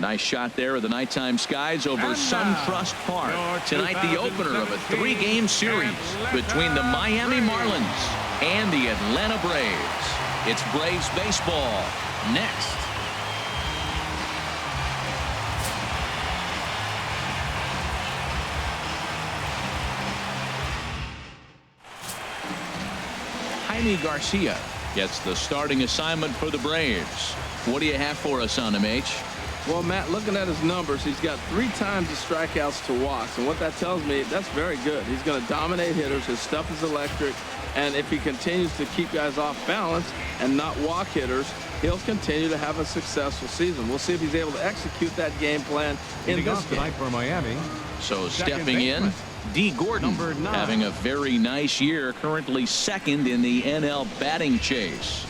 nice shot there of the nighttime skies over SunTrust Park. Tonight, the opener of a 3-game series between the Miami Marlins and the Atlanta Braves. It's Braves baseball next. Jaime Garcia gets the starting assignment for the Braves. What do you have for us on him, H? Well, Matt, looking at his numbers, he's got 3 times the strikeouts to walks. And what that tells me, that's very good. He's going to dominate hitters. His stuff is electric. And if he continues to keep guys off balance and not walk hitters, he'll continue to have a successful season. We'll see if he's able to execute that game plan in this game. Tonight for Miami. So stepping in, D. Gordon, having a very nice year, currently second in the NL batting chase.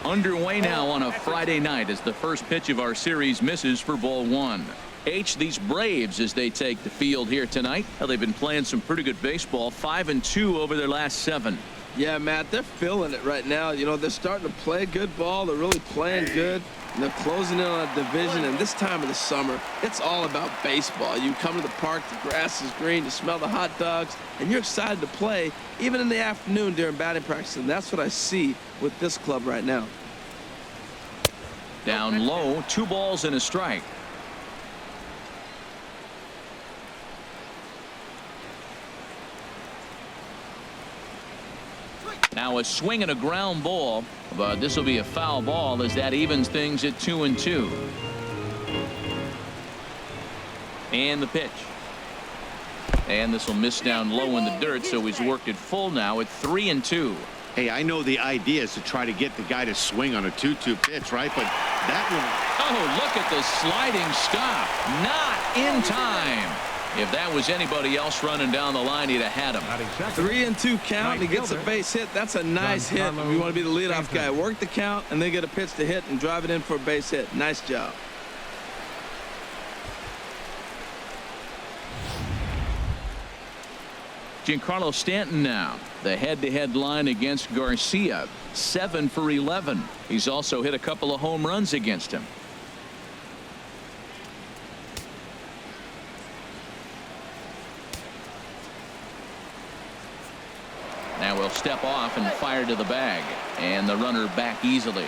Underway now on a Friday night as the first pitch of our series misses for ball 1. H, these Braves, as they take the field here tonight, well, they've been playing some pretty good baseball, 5-2 over their last 7. Yeah, Matt, they're feeling it right now. You know, they're starting to play good ball. They're really playing good. And they're closing in on a division. And this time of the summer, it's all about baseball. You come to the park, the grass is green, you smell the hot dogs, and you're excited to play, even in the afternoon during batting practice. And that's what I see with this club right now. Down low, 2 balls and a strike. Now a swing and a ground ball, but this will be a foul ball as that evens things at 2-2. And the pitch. And this will miss down low in the dirt, so he's worked it full now at 3-2. Hey, I know the idea is to try to get the guy to swing on a 2-2 pitch, right? But that one. Oh, look at the sliding stop. Not in time. If that was anybody else running down the line, he'd have had him. 3-2 count, and he gets a base hit. That's a nice hit. You want to be the leadoff guy. Work the count, and then get a pitch to hit and drive it in for a base hit. Nice job. Giancarlo Stanton now. The head-to-head line against Garcia. 7 for 11. He's also hit a couple of home runs against him. Now we'll step off and fire to the bag, and the runner back easily.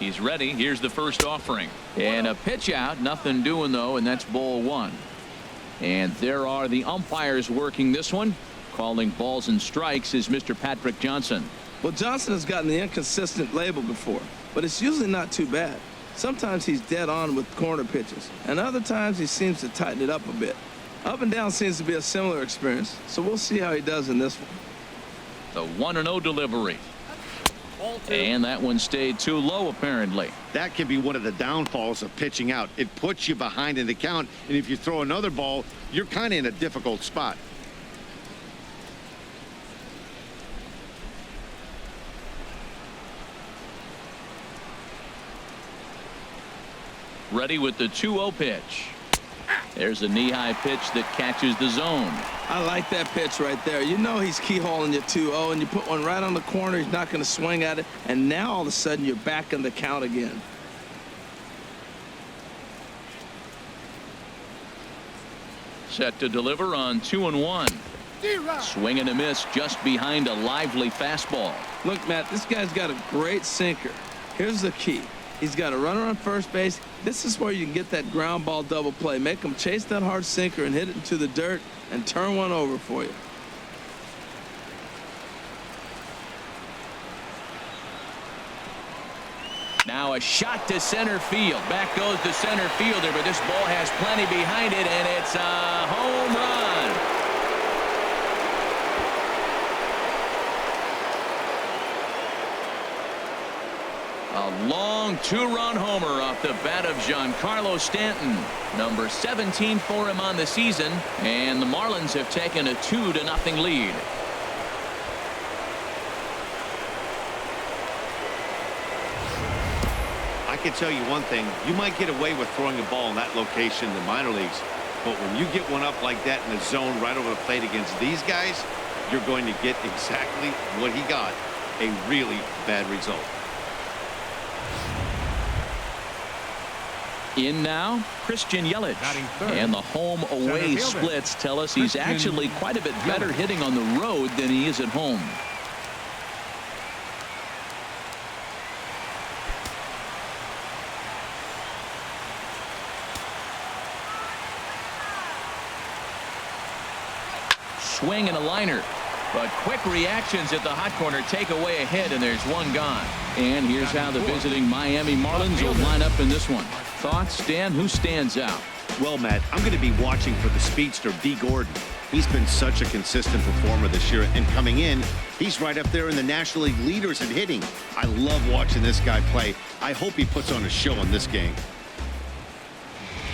He's ready. Here's the first offering, and a pitch out. Nothing doing though, and that's ball 1. And there are the umpires working this one. Calling balls and strikes is Mr. Patrick Johnson. Well, Johnson has gotten the inconsistent label before, but it's usually not too bad. Sometimes he's dead on with corner pitches, and other times he seems to tighten it up a bit. Up and down seems to be a similar experience, so we'll see how he does in this one. The 1-0 delivery. And that one stayed too low, apparently. That can be one of the downfalls of pitching out. It puts you behind in the count, and if you throw another ball, you're kind of in a difficult spot. Ready with the 2-0 pitch. There's a knee-high pitch that catches the zone. I like that pitch right there. You know he's keyholing your 2-0, and you put one right on the corner. He's not going to swing at it, and now all of a sudden you're back in the count again. Set to deliver on 2-1. Swing and a miss just behind a lively fastball. Look, Matt, this guy's got a great sinker. Here's the key. He's got a runner on first base. This is where you can get that ground ball double play. Make him chase that hard sinker and hit it into the dirt and turn one over for you. Now a shot to center field. Back goes the center fielder, but this ball has plenty behind it, and it's a home run. A long 2-run homer off the bat of Giancarlo Stanton. Number 17 for him on the season, and the Marlins have taken a 2-0 lead. I can tell you one thing. You might get away with throwing a ball in that location in the minor leagues, but when you get one up like that in the zone right over the plate against these guys, you're going to get exactly what he got, a really bad result. In now, Christian Yelich. And the home-away splits tell us he's actually quite a bit better hitting on the road than he is at home. Swing and a liner. But quick reactions at the hot corner take away a hit, and there's one gone. And here's how the visiting Miami Marlins will line up in this one. Thoughts, Dan? Who stands out? Well, Matt, I'm going to be watching for the speedster, D. Gordon. He's been such a consistent performer this year, and coming in, he's right up there in the National League leaders in hitting. I love watching this guy play. I hope he puts on a show in this game.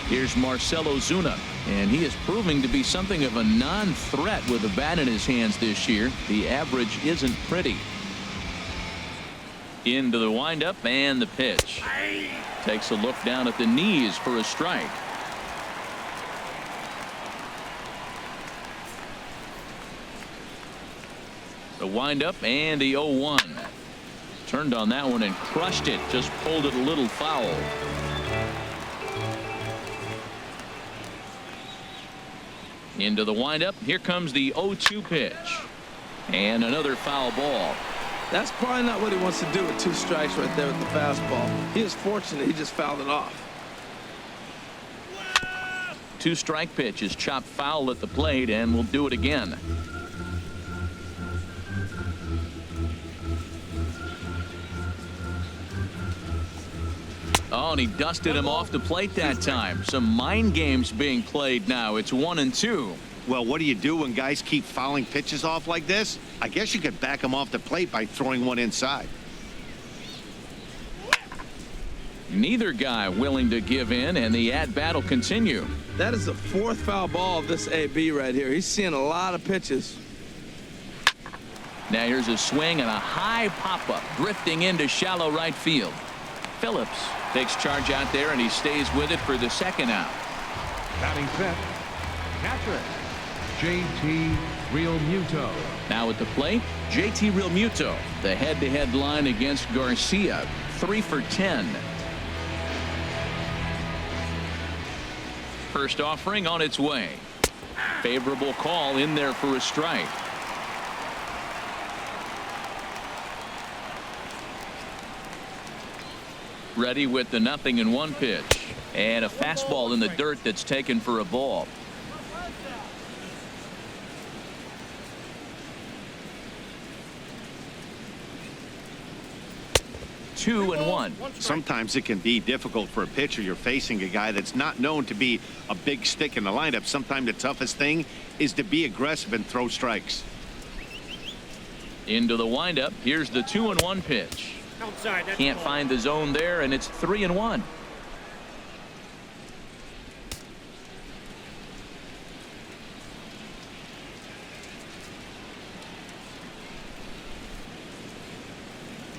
Here's Marcell Ozuna, and he is proving to be something of a non-threat with a bat in his hands this year. The average isn't pretty. Into the windup and the pitch. Takes a look down at the knees for a strike. The windup and the 0-1. Turned on that one and crushed it. Just pulled it a little foul. Into the windup. Here comes the 0-2 pitch. And another foul ball. That's probably not what he wants to do with 2 strikes right there with the fastball. He is fortunate he just fouled it off. 2-strike pitch is chopped foul at the plate, and we'll do it again. Oh, and he dusted him off the plate that time. Some mind games being played now. It's 1-2. Well, what do you do when guys keep fouling pitches off like this? I guess you could back them off the plate by throwing one inside. Neither guy willing to give in, and the at-bat will continue. That is the 4th foul ball of this AB right here. He's seeing a lot of pitches. Now here's a swing and a high pop-up, drifting into shallow right field. Phillips takes charge out there, and he stays with it for the 2nd out. Batting fifth, catcher, JT Realmuto. Now at the plate, JT Realmuto. The head-to-head line against Garcia, 3 for 10. First offering on its way. Favorable call in there for a strike. Ready with the 0-1 pitch. And a fastball in the dirt that's taken for a ball. Two and one. Sometimes it can be difficult for a pitcher. You're facing a guy that's not known to be a big stick in the lineup. Sometimes the toughest thing is to be aggressive and throw strikes. Into the windup. Here's the 2-1 pitch. Can't find the zone there, and it's 3-1.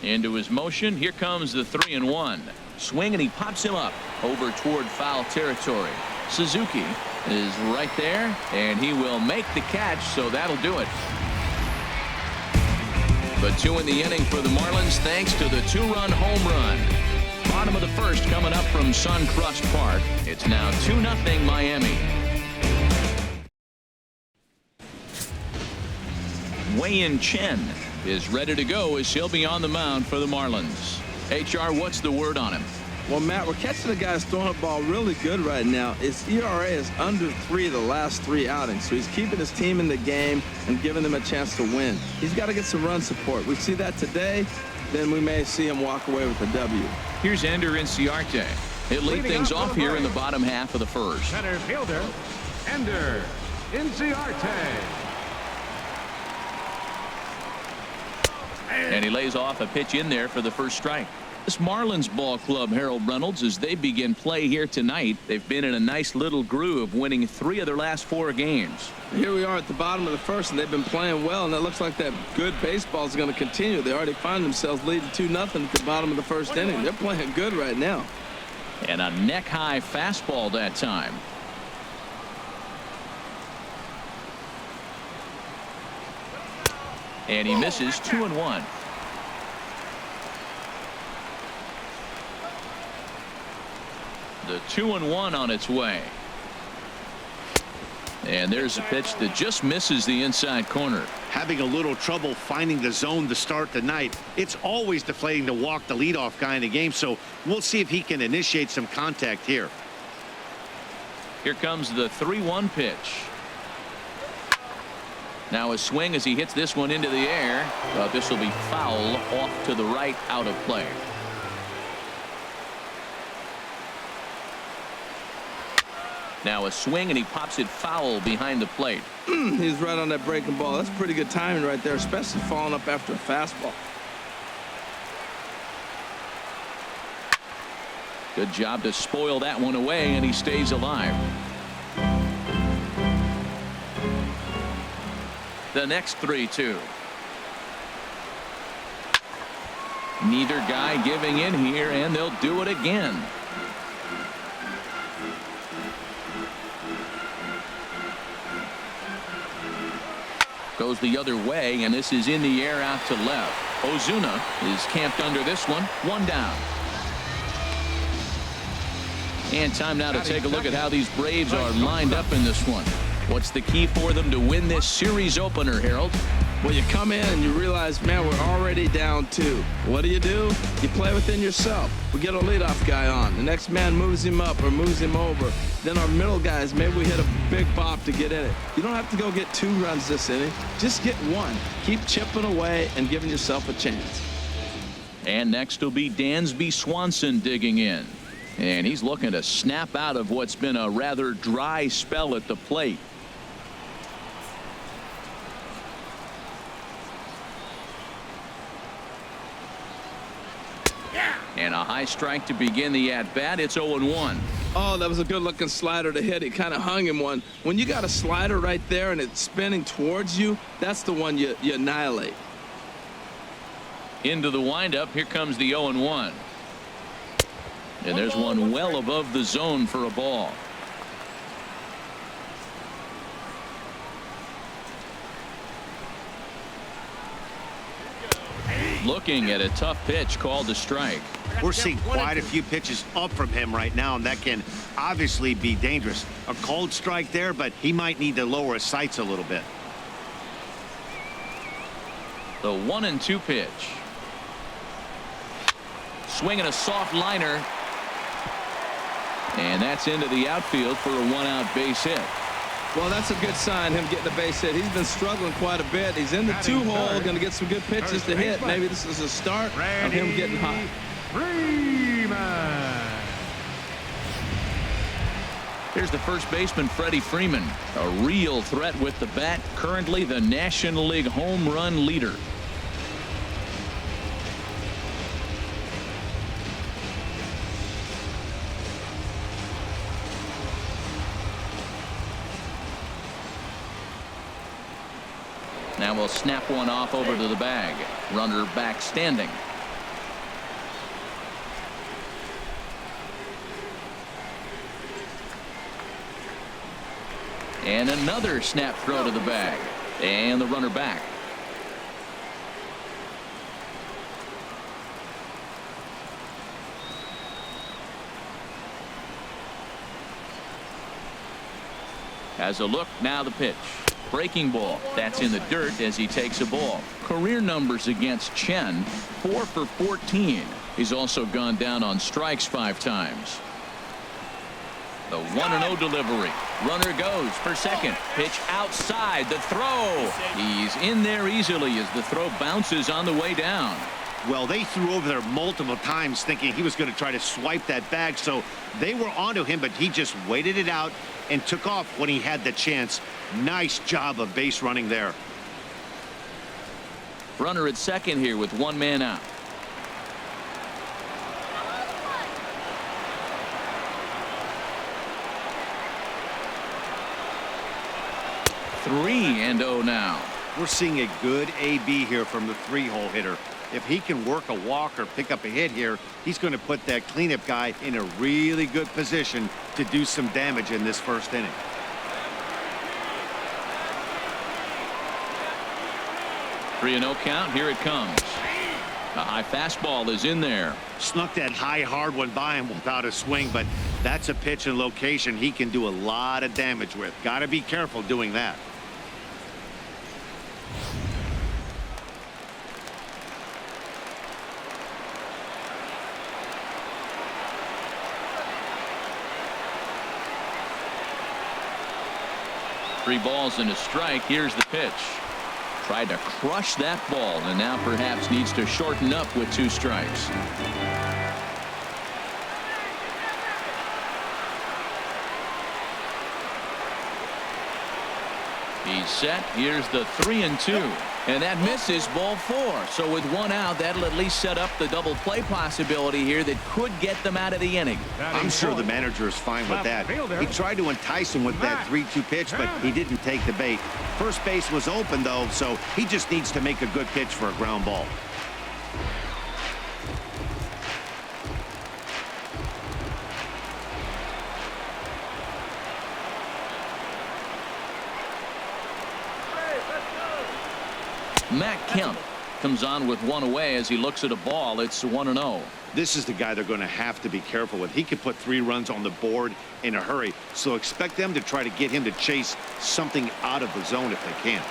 Into his motion. Here comes the 3-1. Swing, and he pops him up over toward foul territory. Suzuki is right there, and he will make the catch, so that'll do it. But 2 in the inning for the Marlins thanks to the 2-run home run. Bottom of the 1st coming up from Suncrest Park. It's now 2-0 Miami. Wei-Yin Chen is ready to go as he'll be on the mound for the Marlins. HR, what's the word on him? Well, Matt, we're catching the guy throwing the ball really good right now. His ERA is under 3 the last 3 outings, so he's keeping his team in the game and giving them a chance to win. He's got to get some run support. We see that today, then we may see him walk away with a W. Here's Ender Inciarte. He'll lead things off here in the bottom half of the 1st. Center fielder, Ender Inciarte. And he lays off a pitch in there for the 1st strike. This Marlins ball club, Harold Reynolds, as they begin play here tonight, they've been in a nice little groove, winning 3 of their last 4 games. Here we are at the bottom of the first, and they've been playing well, and it looks like that good baseball is going to continue. They already find themselves leading 2-0 at the bottom of the first inning. They're playing good right now. And a neck-high fastball that time. And he misses 2-1. The 2-1 on its way. And there's a pitch that just misses the inside corner. Having a little trouble finding the zone to start the night. It's always deflating to walk the leadoff guy in the game, so we'll see if he can initiate some contact here. Here comes the 3-1 pitch. Now a swing as he hits this one into the air. This will be foul off to the right, out of play. Now a swing, and he pops it foul behind the plate. He's right on that breaking ball. That's pretty good timing right there, especially falling up after a fastball. Good job to spoil that one away, and he stays alive. The next 3-2. Neither guy giving in here, and they'll do it again. Goes the other way, and this is in the air out to left. Ozuna is camped under this one. 1 down. And time now to take a look at how these Braves are lined up in this one. What's the key for them to win this series opener, Harold? Well, you come in and you realize, man, we're already down 2. What do? You play within yourself. We get a leadoff guy on. The next man moves him up or moves him over. Then our middle guys, maybe we hit a big bop to get in it. You don't have to go get 2 runs this inning. Just get 1. Keep chipping away and giving yourself a chance. And next will be Dansby Swanson digging in. And he's looking to snap out of what's been a rather dry spell at the plate. And a high strike to begin the at-bat. It's 0-1. Oh, that was a good-looking slider to hit. He kind of hung him one. When you got a slider right there and it's spinning towards you, that's the one you annihilate. Into the windup. Here comes the 0-1. And there's one well above the zone for a ball. Looking at a tough pitch called a strike. We're seeing quite a few pitches up from him right now, and that can obviously be dangerous. A called strike there, but he might need to lower his sights a little bit. The 1-2 pitch. Swinging a soft liner. And that's into the outfield for a 1-out base hit. Well, that's a good sign, him getting a base hit. He's been struggling quite a bit. He's in the 2-hole, going to get some good pitches to hit. Maybe this is a start of him getting hot. Here's the first baseman, Freddie Freeman. A real threat with the bat. Currently the National League home run leader. Now we'll snap one off over to the bag. Runner back standing. And another snap throw to the bag. And the runner back. As a look, now the pitch. Breaking ball. That's in the dirt as he takes a ball. Career numbers against Chen, 4 for 14. He's also gone down on strikes 5 times. The 1-0 delivery. Runner goes for second. Pitch outside. The throw. He's in there easily as the throw bounces on the way down. Well, they threw over there multiple times thinking he was going to try to swipe that bag, so they were onto him, but he just waited it out and took off when he had the chance. Nice job of base running there. Runner at second here with 1 man out. 3-0 now. We're seeing a good AB here from the 3-hole hitter. If he can work a walk or pick up a hit here, he's going to put that cleanup guy in a really good position to do some damage in this first inning. Three and 0 count. Here it comes. A high fastball is in there. Snuck that high hard one by him without a swing, but that's a pitch and location he can do a lot of damage with. Got to be careful doing that. Three balls and a strike. Here's the pitch. Tried to crush that ball, and now perhaps needs to shorten up with 2 strikes. He's set. Here's the 3-2. And that misses, ball 4. So with 1 out, that'll at least set up the double play possibility here that could get them out of the inning. I'm sure the manager is fine with that. He tried to entice him with that 3-2 pitch, but he didn't take the bait. First base was open, though, so he just needs to make a good pitch for a ground ball. Matt Kemp comes on with 1 away as he looks at a ball. It's 1-0. This is the guy they're going to have to be careful with. He could put 3 runs on the board in a hurry, so expect them to try to get him to chase something out of the zone if they can.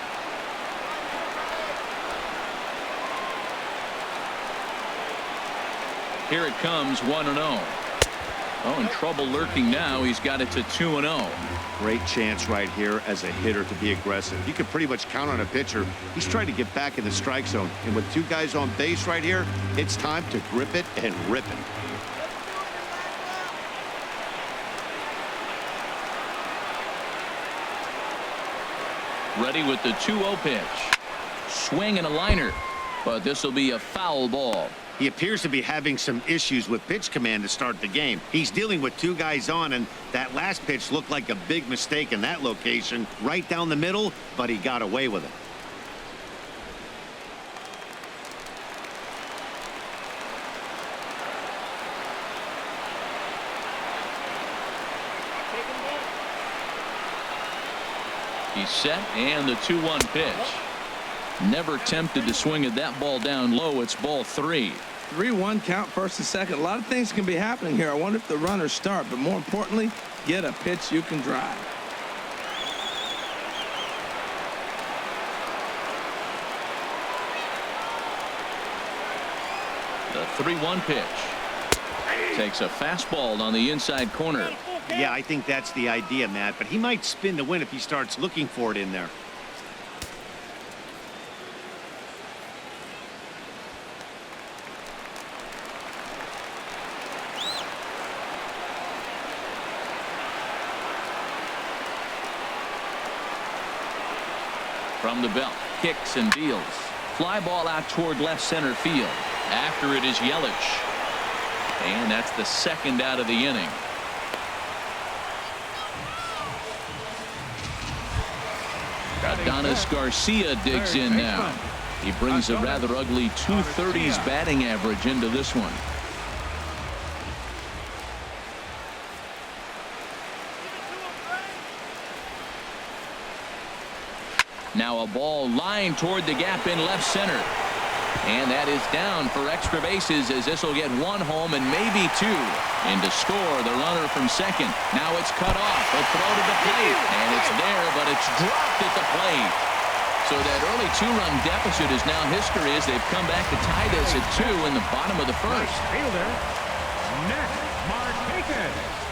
Here it comes, 1-0. Oh, in trouble lurking now. He's got it to 2-0. Great chance right here as a hitter to be aggressive. You can pretty much count on a pitcher. He's trying to get back in the strike zone. And with 2 guys on base right here, it's time to grip it and rip it. Ready with the 2-0 pitch. Swing and a liner. But this will be a foul ball. He appears to be having some issues with pitch command to start the game. He's dealing with 2 guys on, and that last pitch looked like a big mistake in that location, right down the middle, but he got away with it. He's set, and the 2-1 pitch. Never tempted to swing at that ball down low. It's ball 3. 3-1 count, first and second. A lot of things can be happening here. I wonder if the runners start, but more importantly, get a pitch you can drive. The 3-1 pitch. Takes a fastball on the inside corner. Yeah, I think that's the idea, Matt, but he might spin to win if he starts looking for it in there. From the belt, kicks and deals. Fly ball out toward left center field. After it is Yelich. And that's the 2nd out of the inning. Adonis Garcia digs in now. He brings a rather ugly 230s batting average into this one. Now a ball lined toward the gap in left center. And that is down for extra bases as this will get 1 home and maybe 2. And to score the runner from second. Now it's cut off. A throw to the plate. And it's there, but it's dropped at the plate. So that early 2-run deficit is now history as they've come back to tie this at 2 in the bottom of the first. Fielder, Nick Martinez.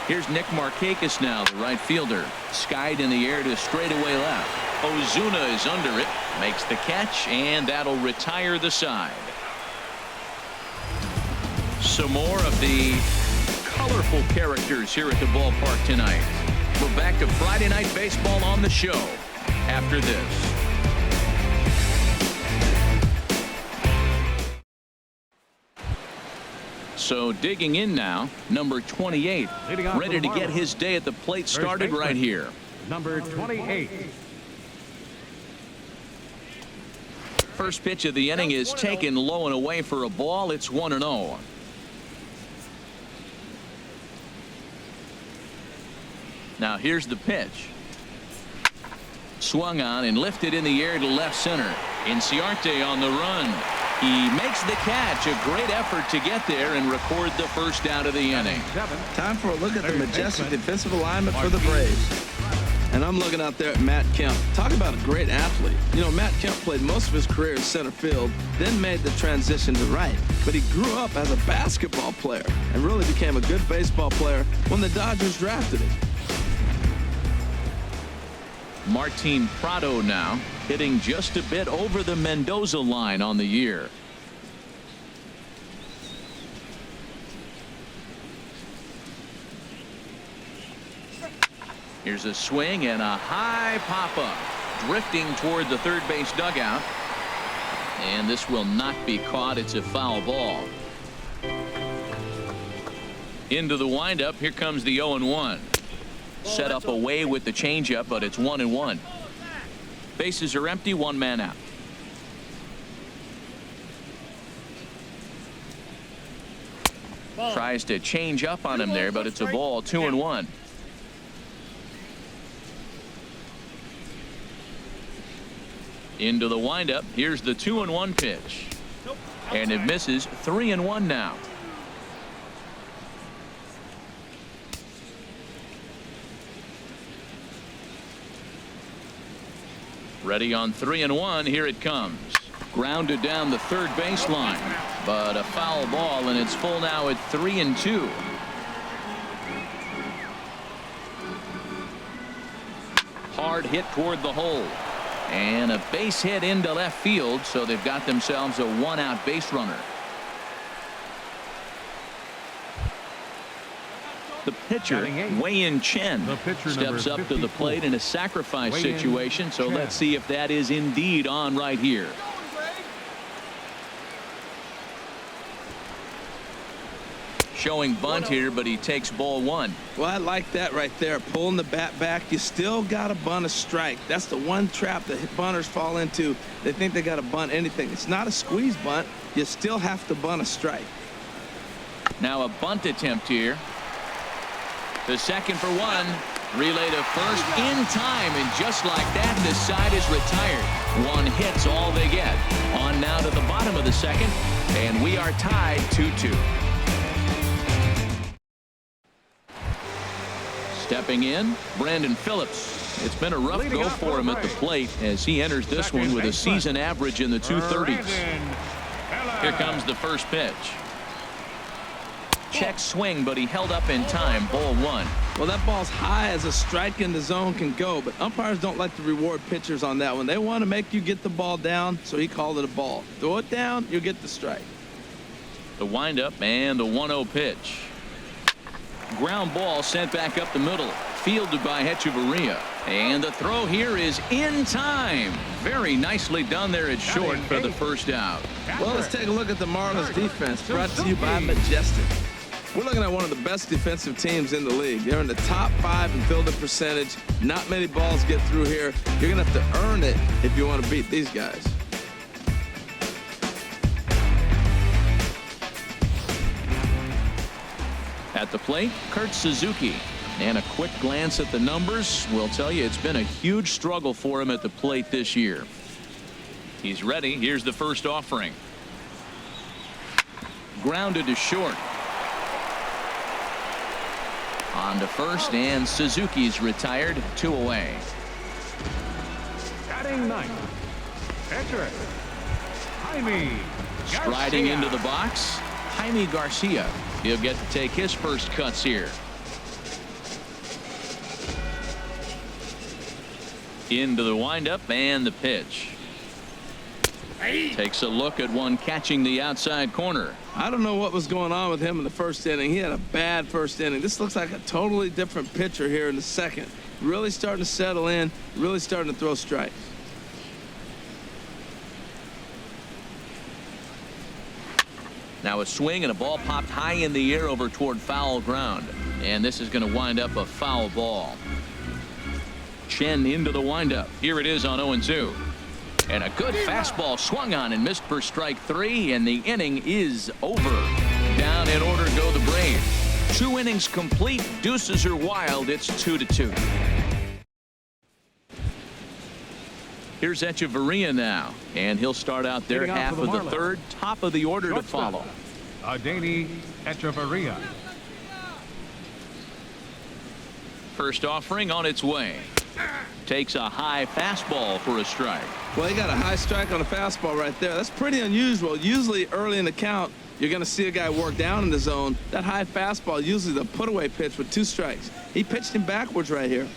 Here's Nick Markakis now, the right fielder. Skied in the air to straightaway left. Ozuna is under it, makes the catch, and that'll retire the side. Some more of the colorful characters here at the ballpark tonight. back to Friday Night Baseball on the show after this. So digging in now, number 28, ready to get his day at the plate started right here. Number 28. First pitch of the inning is taken low and away for a ball. It's 1-0. Now here's the pitch. Swung on and lifted in the air to left center. Inciarte on the run. He makes the catch. A great effort to get there and record the first out of the inning. Time for a look at the majestic defensive alignment for the Braves. And I'm looking out there at Matt Kemp. Talk about a great athlete. You know, Matt Kemp played most of his career in center field, then made the transition to right. But he grew up as a basketball player and really became a good baseball player when the Dodgers drafted him. Martin Prado now hitting just a bit over the Mendoza line on the year. Here's a swing and a high pop-up, drifting toward the third base dugout. And this will not be caught. It's a foul ball. Into the windup. Here comes the 0-1. Set up away with the changeup, but it's 1-1. Bases are empty, one man out. Tries to change up on him there, but it's a ball. 2-1. Into the windup. Here's the 2-1 pitch. And it misses. 3-1 now. Ready on 3-1. Here it comes. Grounded down the third baseline, but a foul ball, and it's full now at 3-2. Hard hit toward the hole, and a base hit into left field, so they've got themselves a one-out base runner. The pitcher, Wei-Yin Chen, steps up to the plate in a sacrifice situation, so let's see if that is indeed on right here. Showing bunt here, but he takes ball one. Well, I like that right there. Pulling the bat back. You still got to bunt a strike. That's the one trap that bunters fall into. They think they got to bunt anything. It's not a squeeze bunt. You still have to bunt a strike. Now a bunt attempt here. The second for one. Relay to first in time, and just like that, the side is retired. One hit's all they get. On now to the bottom of the second, and we are tied 2-2. Stepping in, Brandon Phillips. It's been a rough go for him at the plate as he enters this one with a season average in the 230s. Here comes the first pitch. Check swing, but he held up in time. Ball one. Well, that ball's high as a strike in the zone can go, but umpires don't like to reward pitchers on that one. They want to make you get the ball down, so he called it a ball. Throw it down, you'll get the strike. The windup and the 1-0 pitch. Ground ball sent back up the middle, fielded by Hechavarria, and the throw here is in time. Very nicely done there at short for the first out. Well, let's take a look at the Marlins defense, brought to you by Majestic. We're looking at one of the best defensive teams in the league. They're in the top 5 in fielding percentage. Not many balls get through here. You're going to have to earn it if you want to beat these guys. At the plate, Kurt Suzuki. And a quick glance at the numbers will tell you it's been a huge struggle for him at the plate this year. He's ready. Here's the first offering. Grounded to short. On to first, and Suzuki's retired. 2 away. Batting ninth, pitcher, Jaime Striding Garcia. into the box, Jaime Garcia. He'll get to take his first cuts here. Into the windup and the pitch. Takes a look at one catching the outside corner. I don't know what was going on with him in the first inning. He had a bad first inning. This looks like a totally different pitcher here in the second. Really starting to settle in, really starting to throw strikes. Now a swing and a ball popped high in the air over toward foul ground. And this is going to wind up a foul ball. Chen into the windup. Here it is on 0-2. And a good fastball swung on and missed for strike 3, and the inning is over. Down in order go the Braves. 2 innings complete. Deuces are wild. It's 2-2. Here's Echeverria now, and he'll start out their half of the third. Top of the order to follow. Adeiny Echeverria. First offering on its way. Takes a high fastball for a strike. Well, he got a high strike on a fastball right there. That's pretty unusual. Usually early in the count, you're going to see a guy work down in the zone. That high fastball, usually the put-away pitch with 2 strikes. He pitched him backwards right here.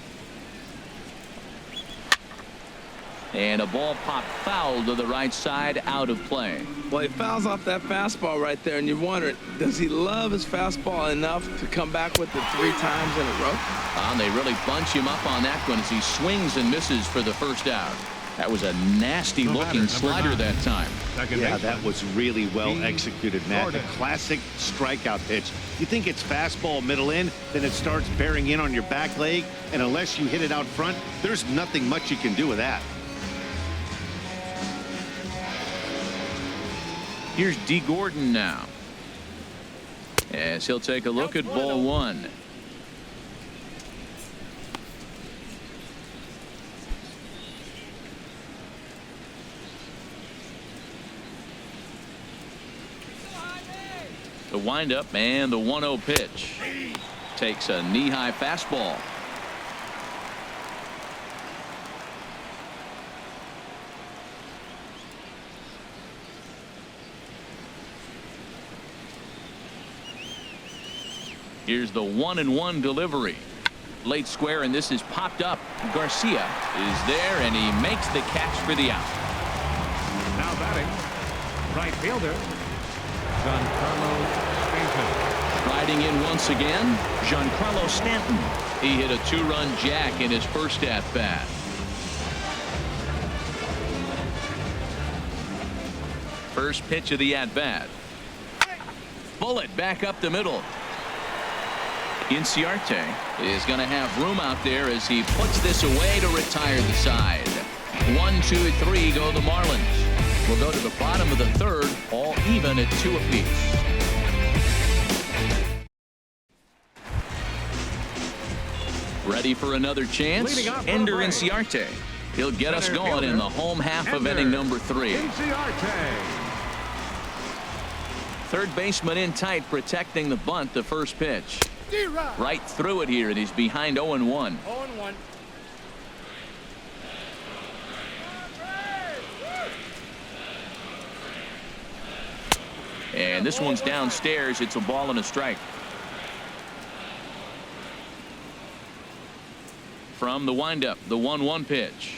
And a ball popped foul to the right side, out of play. Well, he fouls off that fastball right there, and you're wondering, does he love his fastball enough to come back with it 3 times in a row? And they really bunch him up on that one as he swings and misses for the first out. That was a nasty-looking slider that time. Yeah, that was really well executed, Matt. A classic strikeout pitch. You think it's fastball middle in, then it starts bearing in on your back leg, and unless you hit it out front, there's nothing much you can do with that. Here's D. Gordon now, as he'll take a look at ball 1. The windup and the 1-0 pitch. Takes a knee-high fastball. Here's the 1-1 delivery. Late square, and this is popped up. Garcia is there, and he makes the catch for the out. Now batting, right fielder, Giancarlo Stanton. Riding in once again, Giancarlo Stanton. He hit a 2-run jack in his first at-bat. First pitch of the at-bat. Bullet back up the middle. Inciarte is going to have room out there as he puts this away to retire the side. 1, 2, 3 go the Marlins. We'll go to the bottom of the third, all even at 2 apiece. Ready for another chance? Ender Inciarte. He'll get us going in the home half of inning number 3. Third baseman in tight, protecting the bunt, the first pitch. Right through it here, and he's behind 0-1. 0-1. And this one's downstairs. It's a ball and a strike. From the windup, the 1-1 pitch.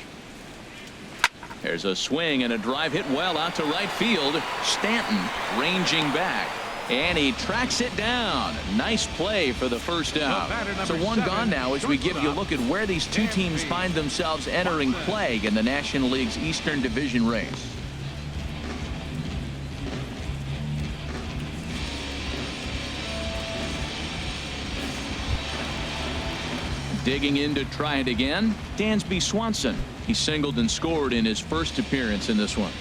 There's a swing and a drive hit well out to right field. Stanton ranging back, and he tracks it down. Nice play for the first out. So 1 gone now as we give you a look at where these 2 teams find themselves entering play in the National League's Eastern Division race. Digging in to try it again, Dansby Swanson. He singled and scored in his first appearance in this one.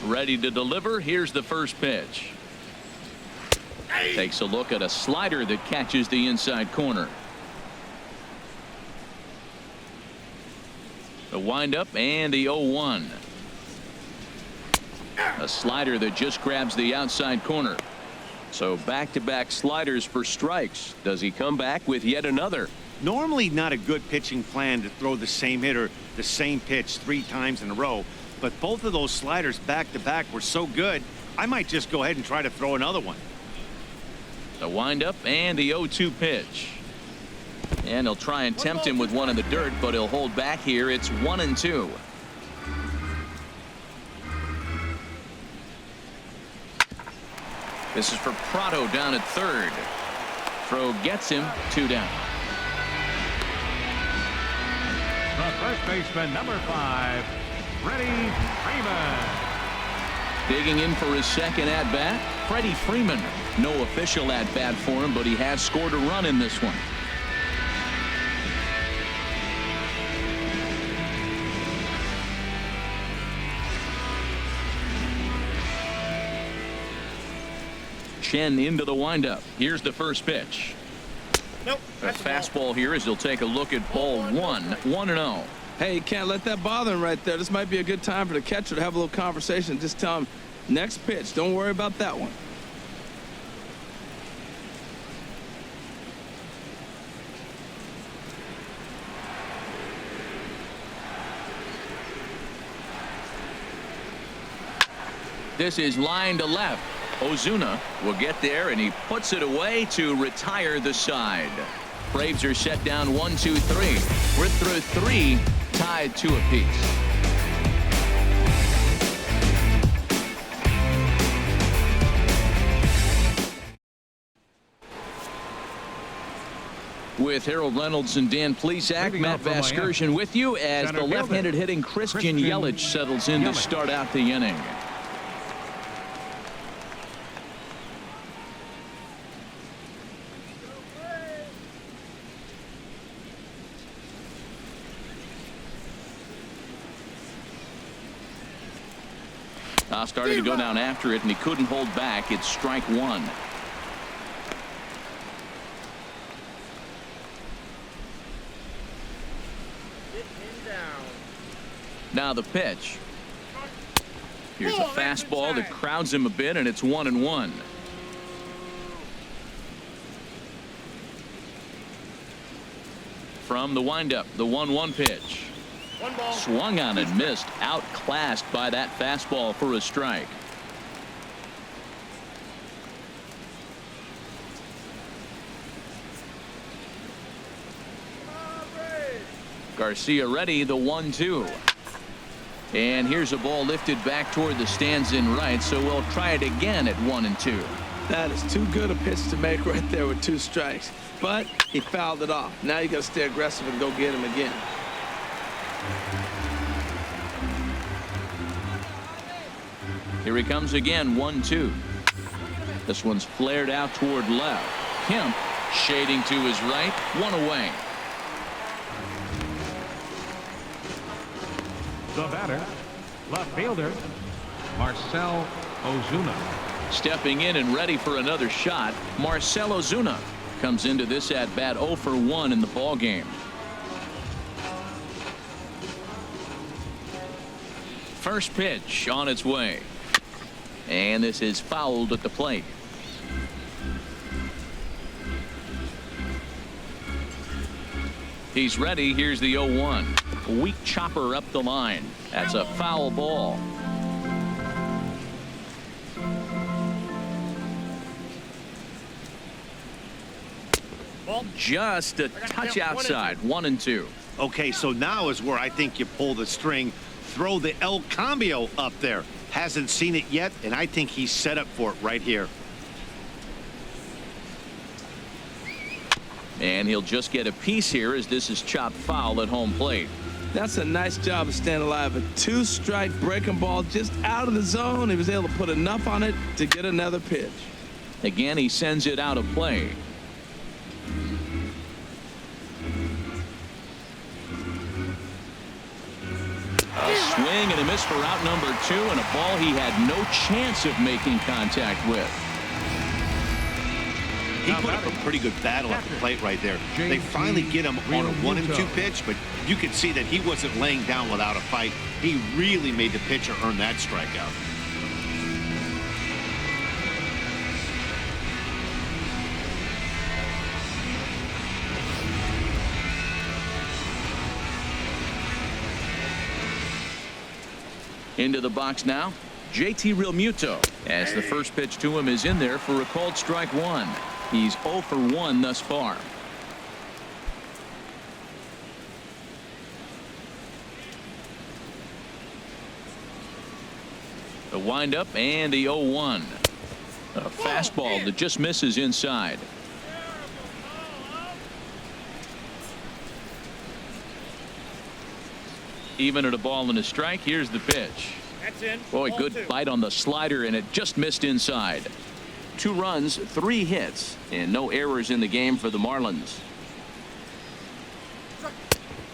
Ready to deliver. Here's the first pitch. Takes a look at a slider that catches the inside corner. The windup and the 0-1. A slider that just grabs the outside corner. So back-to-back sliders for strikes. Does he come back with yet another? Normally not a good pitching plan to throw the same hitter the same pitch 3 times in a row, but both of those sliders back-to-back were so good, I might just go ahead and try to throw another one. The windup and the 0-2 pitch. And he'll try and tempt him with one in the dirt, but he'll hold back here. It's 1-2. This is for Prado down at third. Throw gets him, 2 down. The first baseman, number 5, Freddie Freeman. Digging in for his second at-bat, Freddie Freeman. No official at-bat for him, but he has scored a run in this one. Chen into the windup. Here's the first pitch. Nope. A fastball here as he'll take a look at ball 1. 1-0. Hey, you can't let that bother him right there. This might be a good time for the catcher to have a little conversation. Just tell him, next pitch. Don't worry about that one. This is line to left. Ozuna will get there, and he puts it away to retire the side. Braves are set down 1-2-3. We're through 3, tied 2 apiece. With Harold Reynolds and Dan Plesac, Matt Vasgersian with you as the left-handed hitting Christian Yelich settles in to start out the inning. Started to go down after it, and he couldn't hold back. It's strike 1. Now the pitch. Here's a fastball that crowds him a bit, and it's 1-1. From the windup, the 1-1 pitch. Swung on and missed, outclassed by that fastball for a strike. Garcia ready, the 1-2. And here's a ball lifted back toward the stands in right, so we'll try it again at 1-2. That is too good a pitch to make right there with 2 strikes. But he fouled it off. Now you got to stay aggressive and go get him again. Here he comes again, 1-2. This one's flared out toward left. Kemp shading to his right, 1 away. The batter, left fielder, Marcell Ozuna. Stepping in and ready for another shot, Marcell Ozuna comes into this at bat 0 for 1 in the ball game. First pitch on its way. And this is fouled at the plate. He's ready. Here's the 0-1. A weak chopper up the line. That's a foul ball. Just a touch outside. 1-2. Okay, so now is where I think you pull the string. Throw the El Cambio up there. Hasn't seen it yet, and I think he's set up for it right here. And he'll just get a piece here as this is chopped foul at home plate. That's a nice job of staying alive. A 2-strike breaking ball just out of the zone. He was able to put enough on it to get another pitch. Again, he sends it out of play. A swing and a miss for out number 2, and a ball he had no chance of making contact with. He put up a pretty good battle at the plate right there. They finally get him on a 1-2 pitch, but you could see that he wasn't laying down without a fight. He really made the pitcher earn that strikeout. Into the box now, JT Realmuto, as the first pitch to him is in there for a called strike 1. He's 0 for 1 thus far. The windup and the 0-1. A fastball that just misses inside. Even at a ball and a strike. Here's the pitch. That's in. Boy, Ball good 2. bite on the slider, and it just missed inside. 2 runs, 3 hits, and no errors in the game for the Marlins.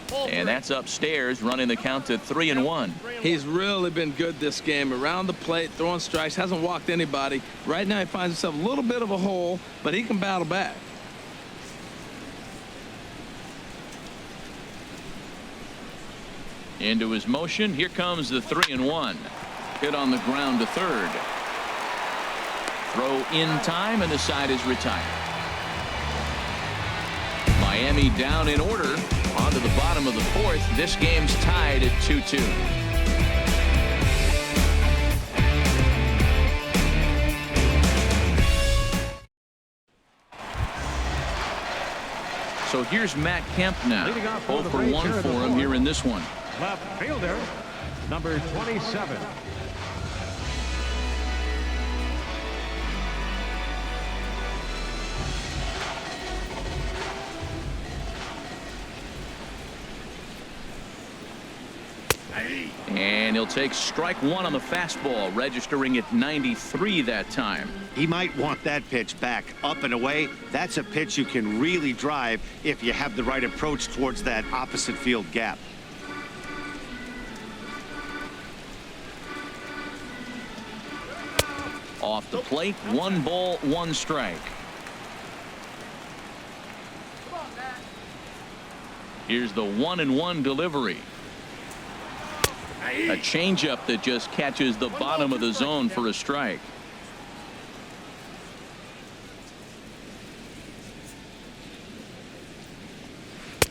Ball 3. And that's upstairs, running the count to 3-1. He's really been good this game. Around the plate, throwing strikes, hasn't walked anybody. Right now he finds himself a little bit of a hole, but he can battle back. Into his motion. Here comes the 3-1. Hit on the ground to third. Throw in time, and the side is retired. Miami down in order. On to the bottom of the 4th. This game's tied at 2-2. So here's Matt Kemp now. Leading off 0 for the for Braves 1 here in for the him 4th. here in this one. Left fielder, number 27. And he'll take strike 1 on the fastball, registering at 93 that time. He might want that pitch back up and away. That's a pitch you can really drive if you have the right approach towards that opposite field gap. Off the plate, 1 ball, 1 strike. Here's the 1-1 delivery. A changeup that just catches the bottom of the zone for a strike.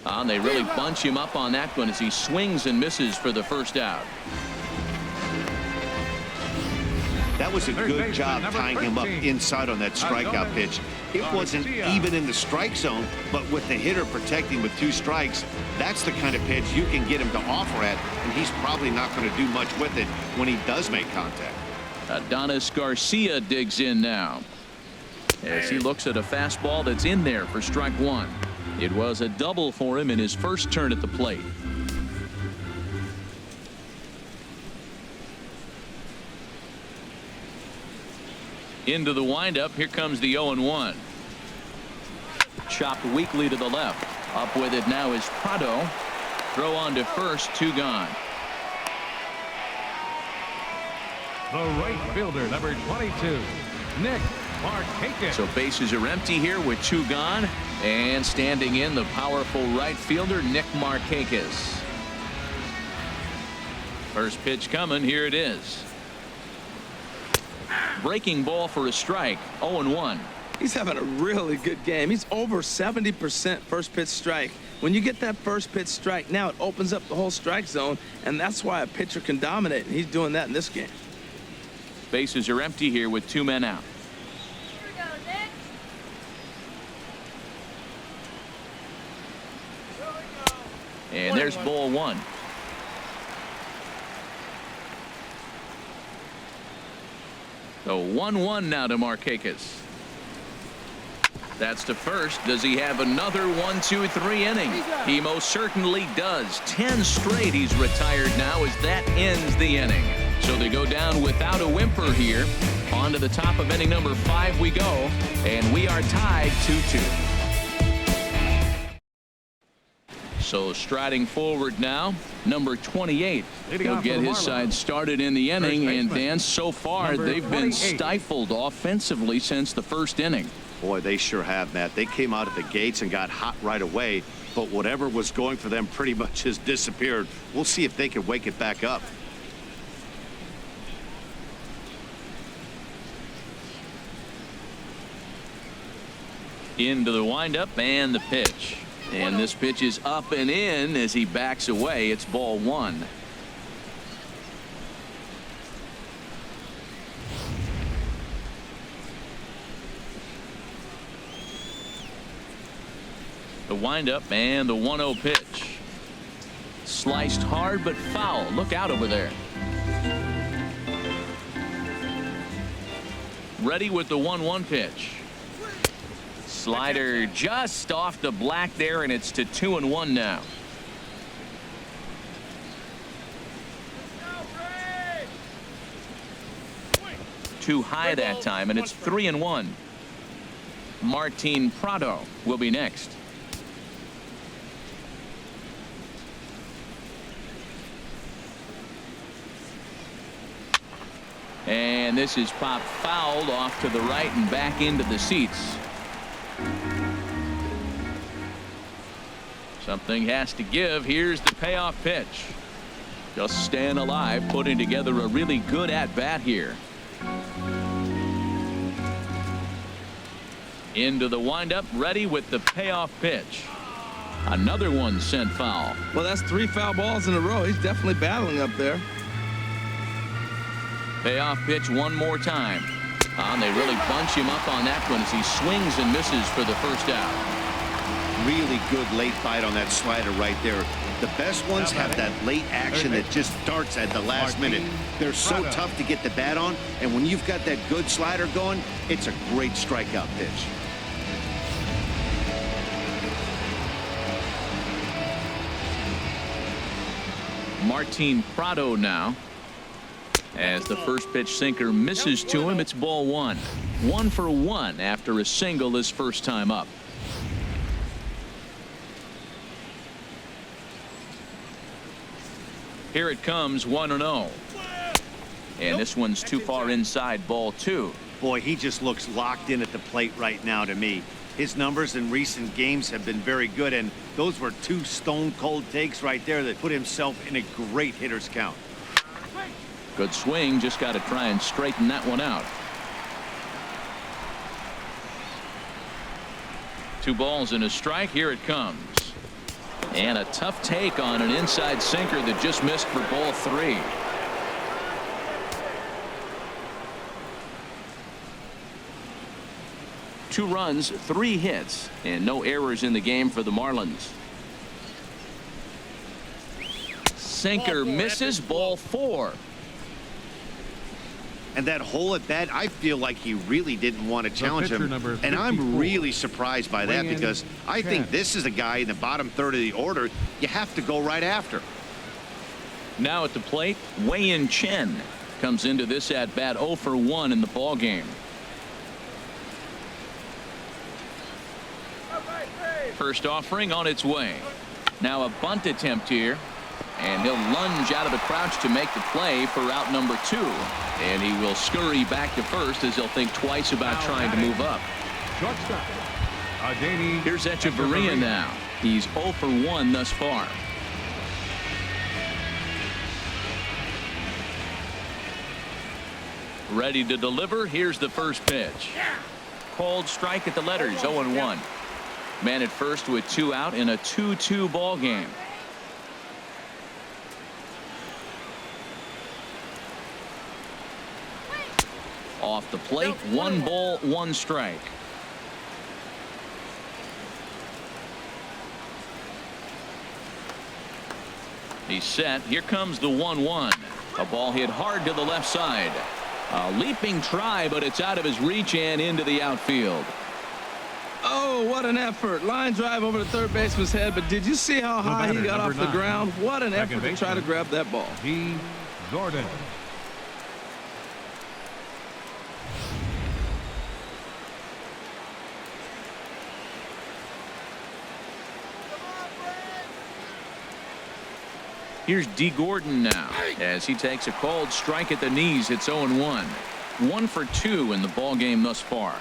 And they really bunch him up on that one as he swings and misses for the first out. That was a good job tying him up inside on that strikeout pitch. It wasn't even in the strike zone, but with the hitter protecting with 2 strikes, that's the kind of pitch you can get him to offer at, and he's probably not going to do much with it when he does make contact. Adonis Garcia digs in now as he looks at a fastball that's in there for strike 1. It was a double for him in his first turn at the plate. Into the windup. Here comes the 0-1. Chopped weakly to the left. Up with it now is Prado. Throw on to first. 2 gone. The right fielder, number 22, Nick Markakis. So bases are empty here with 2 gone. And standing in, the powerful right fielder, Nick Markakis. First pitch coming. Here it is. Breaking ball for a strike. 0-1. He's having a really good game. He's over 70% first pitch strike. When you get that first pitch strike, now it opens up the whole strike zone, and that's why a pitcher can dominate, and he's doing that in this game. Bases are empty here with 2 men out. Here we go, Nick. And there's ball 1. So 1-1 now to Markakis. That's to first. Does he have another 1-2-3 inning? He most certainly does. 10 straight he's retired now as that ends the inning. So they go down without a whimper here. On to the top of inning number 5 we go. And we are tied 2-2. So striding forward now, number 28. He'll get his side started in the inning. And Dan, so far they've been stifled offensively since the first inning. Boy, they sure have, Matt. They came out of the gates and got hot right away, but whatever was going for them pretty much has disappeared. We'll see if they can wake it back up. Into the windup and the pitch. And this pitch is up and in as he backs away. It's ball 1. The windup and the 1-0 pitch. Sliced hard but foul. Look out over there. ready with the 1-1 pitch. Slider just off the black there, and it's to 2-1 now. Too high that time, and it's 3-1. Martin Prado will be next. And this is popped fouled off to the right and back into the seats. Something has to give. Here's the payoff pitch. Just staying alive, putting together a really good at-bat here. Into the windup, ready with the payoff pitch. Another one sent foul. Well, that's 3 foul balls in a row. He's definitely battling up there. Payoff pitch one more time. And they really bunch him up on that one as he swings and misses for the first out. Really good late bite on that slider right there. The best ones have that late action that just starts at the last minute. They're so tough to get the bat on, and when you've got that good slider going, it's a great strikeout pitch. Martin Prado now. As the first pitch sinker misses to him, it's ball 1. 1 for 1 after a single his first time up. Here it comes, 1-0. And this one's too far inside, ball 2. Boy, he just looks locked in at the plate right now to me. His numbers in recent games have been very good, and those were 2 stone-cold takes right there that put himself in a great hitter's count. Good swing, just got to try and straighten that one out. 2 balls and a strike. Here it comes. And a tough take on an inside sinker that just missed for ball 3. Two runs, 3 hits, and no errors in the game for the Marlins. Sinker misses, ball 4. And that hole at bat, I feel like he really didn't want to challenge him. And I'm really surprised by that because I think this is a guy in the bottom third of the order you have to go right after. Now at the plate, Wei-Yin Chen comes into this at bat 0 for 1 in the ball game. First offering on its way. Now a bunt attempt here. And he'll lunge out of the crouch to make the play for out number 2. And he will scurry back to first as he'll think twice about trying to move up. Shortstop. Here's Echeverria now. He's 0 for 1 thus far. Ready to deliver. Here's the first pitch. Called strike at the letters, 0-1. Man at first with 2 out in a 2-2 ball game. Off the plate, 1 ball, 1 strike. He's set. Here comes the 1-1. A ball hit hard to the left side. A leaping try, but it's out of his reach and into the outfield. Oh, what an effort. Line drive over the third baseman's head, but did you see how high he got off the ground? What an effort to try to grab that ball. D. Gordon. Here's D. Gordon now as he takes a called strike at the knees. It's 0-1. 1 for 2 in the ball game thus far.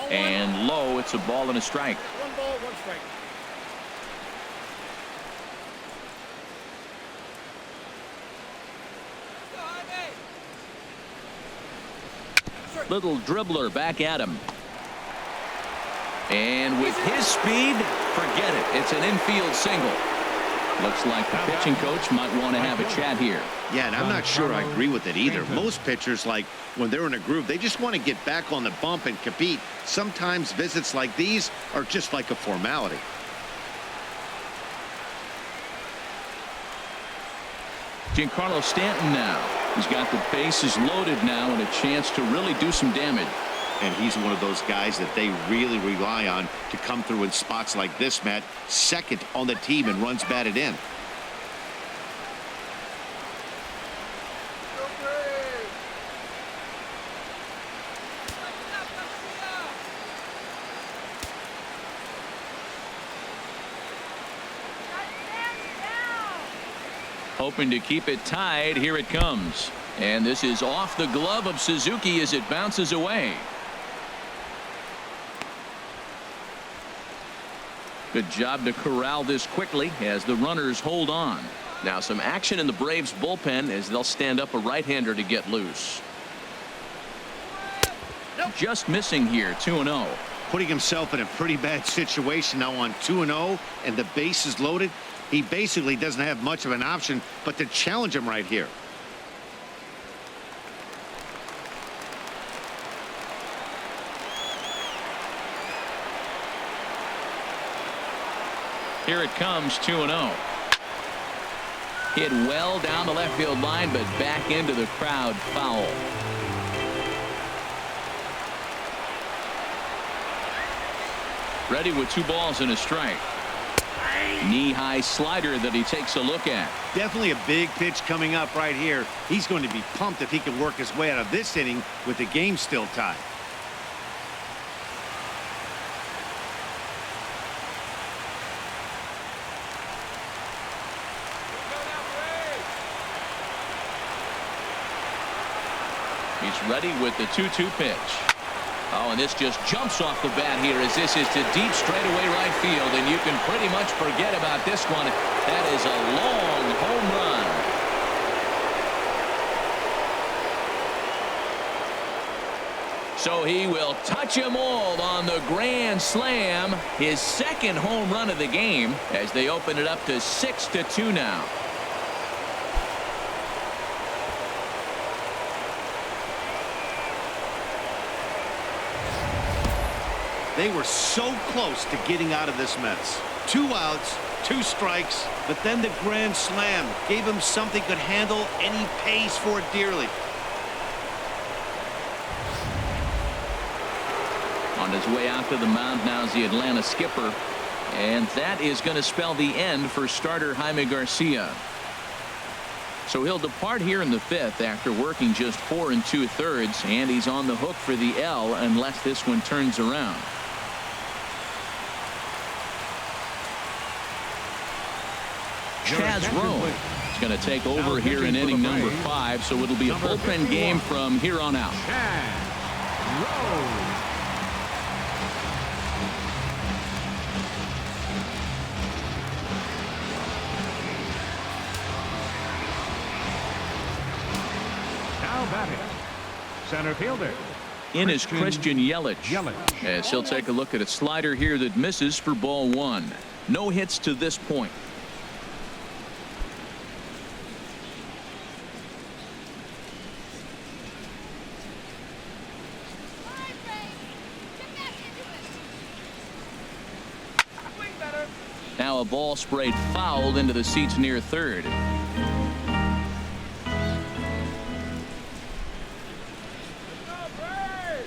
And low, it's a ball and a strike. 1 ball, 1 strike. Little dribbler back at him. And with his speed, forget it. It's an infield single. Looks like the pitching coach might want to have a chat here. Yeah, and I'm not sure I agree with it either. Most pitchers, like when they're in a groove, they just want to get back on the bump and compete. Sometimes visits like these are just like a formality. Giancarlo Stanton now. He's got the bases loaded now and a chance to really do some damage. And he's one of those guys that they really rely on to come through in spots like this, Matt. Second on the team and runs batted in. Hoping to keep it tied. Here it comes. And this is off the glove of Suzuki as it bounces away. Good job to corral this quickly as the runners hold on. Now some action in the Braves bullpen as they'll stand up a right-hander to get loose. Just missing here, 2-0. Putting himself in a pretty bad situation now on 2-0 and the base is loaded. He basically doesn't have much of an option but to challenge him right here. Here it comes, 2-0. Hit well down the left field line, but back into the crowd, foul. Ready with 2 balls and a strike. Knee-high slider that he takes a look at. Definitely a big pitch coming up right here. He's going to be pumped if he can work his way out of this inning with the game still tied. He's ready with the 2-2 pitch. Oh, and this just jumps off the bat here as this is to deep straightaway right field, and you can pretty much forget about this one. That is a long home run. So he will touch them all on the grand slam, his second home run of the game, as they open it up to 6-2 now. They were so close to getting out of this mess. 2 outs, 2 strikes, but then the grand slam gave him something could handle, and he pays for it dearly. On his way out to the mound now is the Atlanta skipper, and that is going to spell the end for starter Jaime Garcia. So he'll depart here in the 5th after working just 4 2/3, and he's on the hook for the L unless this one turns around. Chaz Rowe is going to take over here in inning number 5, so it'll be a bullpen game from here on out. Chaz Rowe. Now batting, center fielder. In is Christian Yelich, as he'll take a look at a slider here that misses for ball 1. No hits to this point. Now a ball sprayed foul into the seats near third.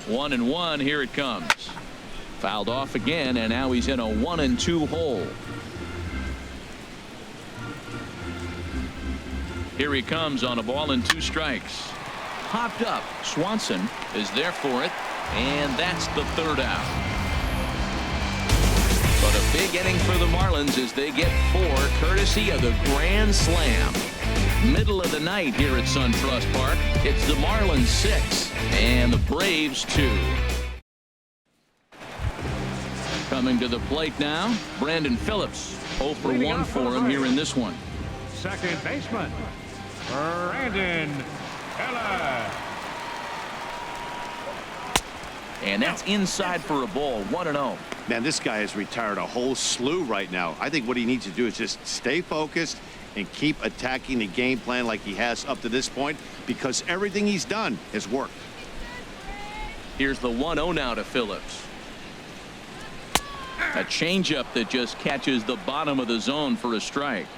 One and one. Here it comes. Fouled off again, and now he's in a 1-2 hole. Here he comes on a ball and 2 strikes. Popped up. Swanson is there for it, and that's the 3rd out. But a big inning for the Marlins as they get 4 courtesy of the grand slam. Middle of the night here at SunTrust Park. It's the Marlins 6 and the Braves 2. Coming to the plate now, Brandon Phillips. 0 for 1 for him here in this one. Second baseman, Brandon Phillips. And that's inside for a ball. 1-0. Man, this guy has retired a whole slew right now. I think what he needs to do is just stay focused and keep attacking the game plan like he has up to this point, because everything he's done has worked. Here's the 1-0 now to Phillips. A changeup that just catches the bottom of the zone for a strike.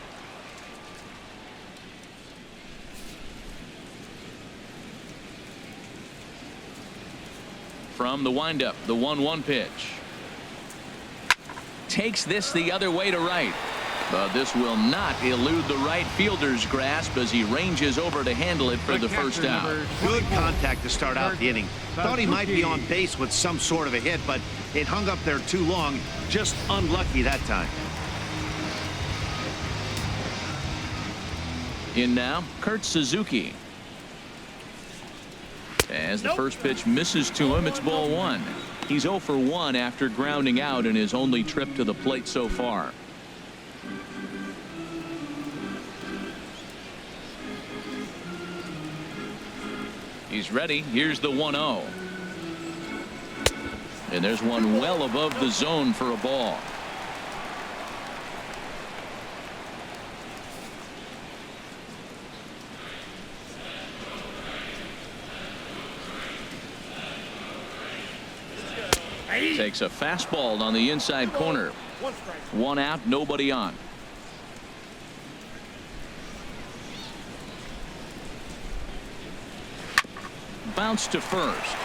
From the windup, the 1-1 pitch. Takes this the other way to right. But this will not elude the right fielder's grasp as he ranges over to handle it for the first out. Good contact to start out the inning. Thought he might be on base with some sort of a hit, but it hung up there too long. Just unlucky that time. In now, Kurt Suzuki. As the first pitch misses to him, it's ball 1. He's 0 for 1 after grounding out in his only trip to the plate so far. He's ready. Here's the 1-0. And there's one well above the zone for a ball. Takes a fastball on the inside corner. 1 out, nobody on. Bounce to first.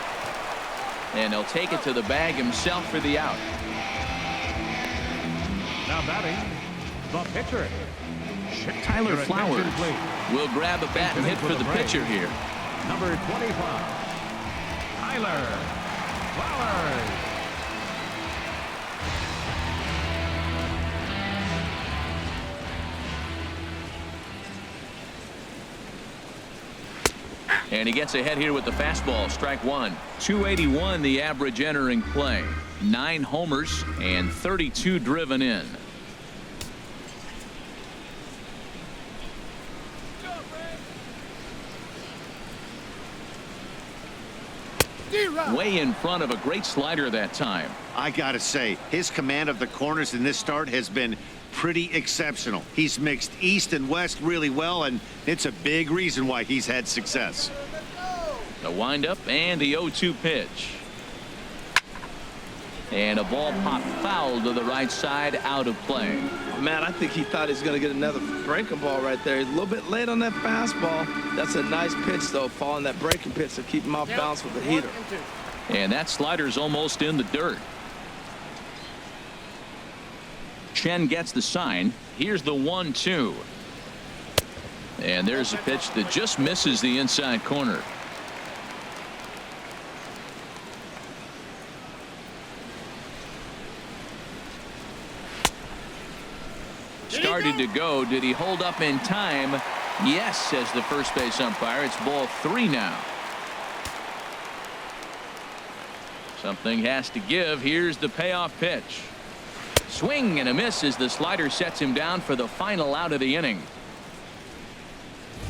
And he'll take it to the bag himself for the out. Now batting, the pitcher. Tyler Flowers will grab a bat and hit for the pitcher here. Number 25, Tyler Flowers. And he gets ahead here with the fastball. Strike 1. 281 the average entering play. 9 homers and 32 driven in. Way in front of a great slider that time. I gotta say, his command of the corners in this start has been pretty exceptional. He's mixed east and west really well, and it's a big reason why he's had success. The windup and the 0-2 pitch. And a ball popped foul to the right side, out of play. Man, I think he thought he was going to get another breaking ball right there. He's a little bit late on that fastball. That's a nice pitch, though, following that breaking pitch to keep him off balance with the heater. And that slider's almost in the dirt. Chen gets the sign. Here's the 1-2. And there's a pitch that just misses the inside corner. Started to go. Did he hold up in time? Yes, says the first base umpire. It's ball 3 now. Something has to give. Here's the payoff pitch. Swing and a miss as the slider sets him down for the final out of the inning.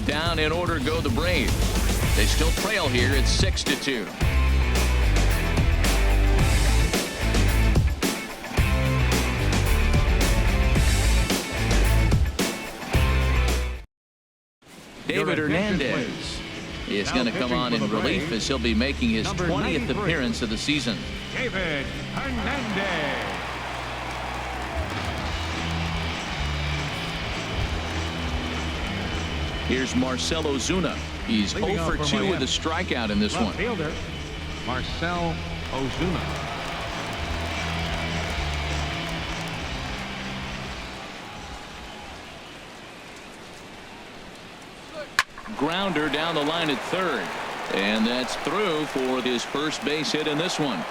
Down in order go the Braves. They still trail here. It's 6-2. David Hernandez is going to come on in relief as he'll be making his 20th appearance of the season. David Hernandez. Here's Marcell Ozuna. He's 0 for 2 with a strikeout in this one. Fielder Marcell Ozuna. Grounder down the line at third. And that's through for his first base hit in this one.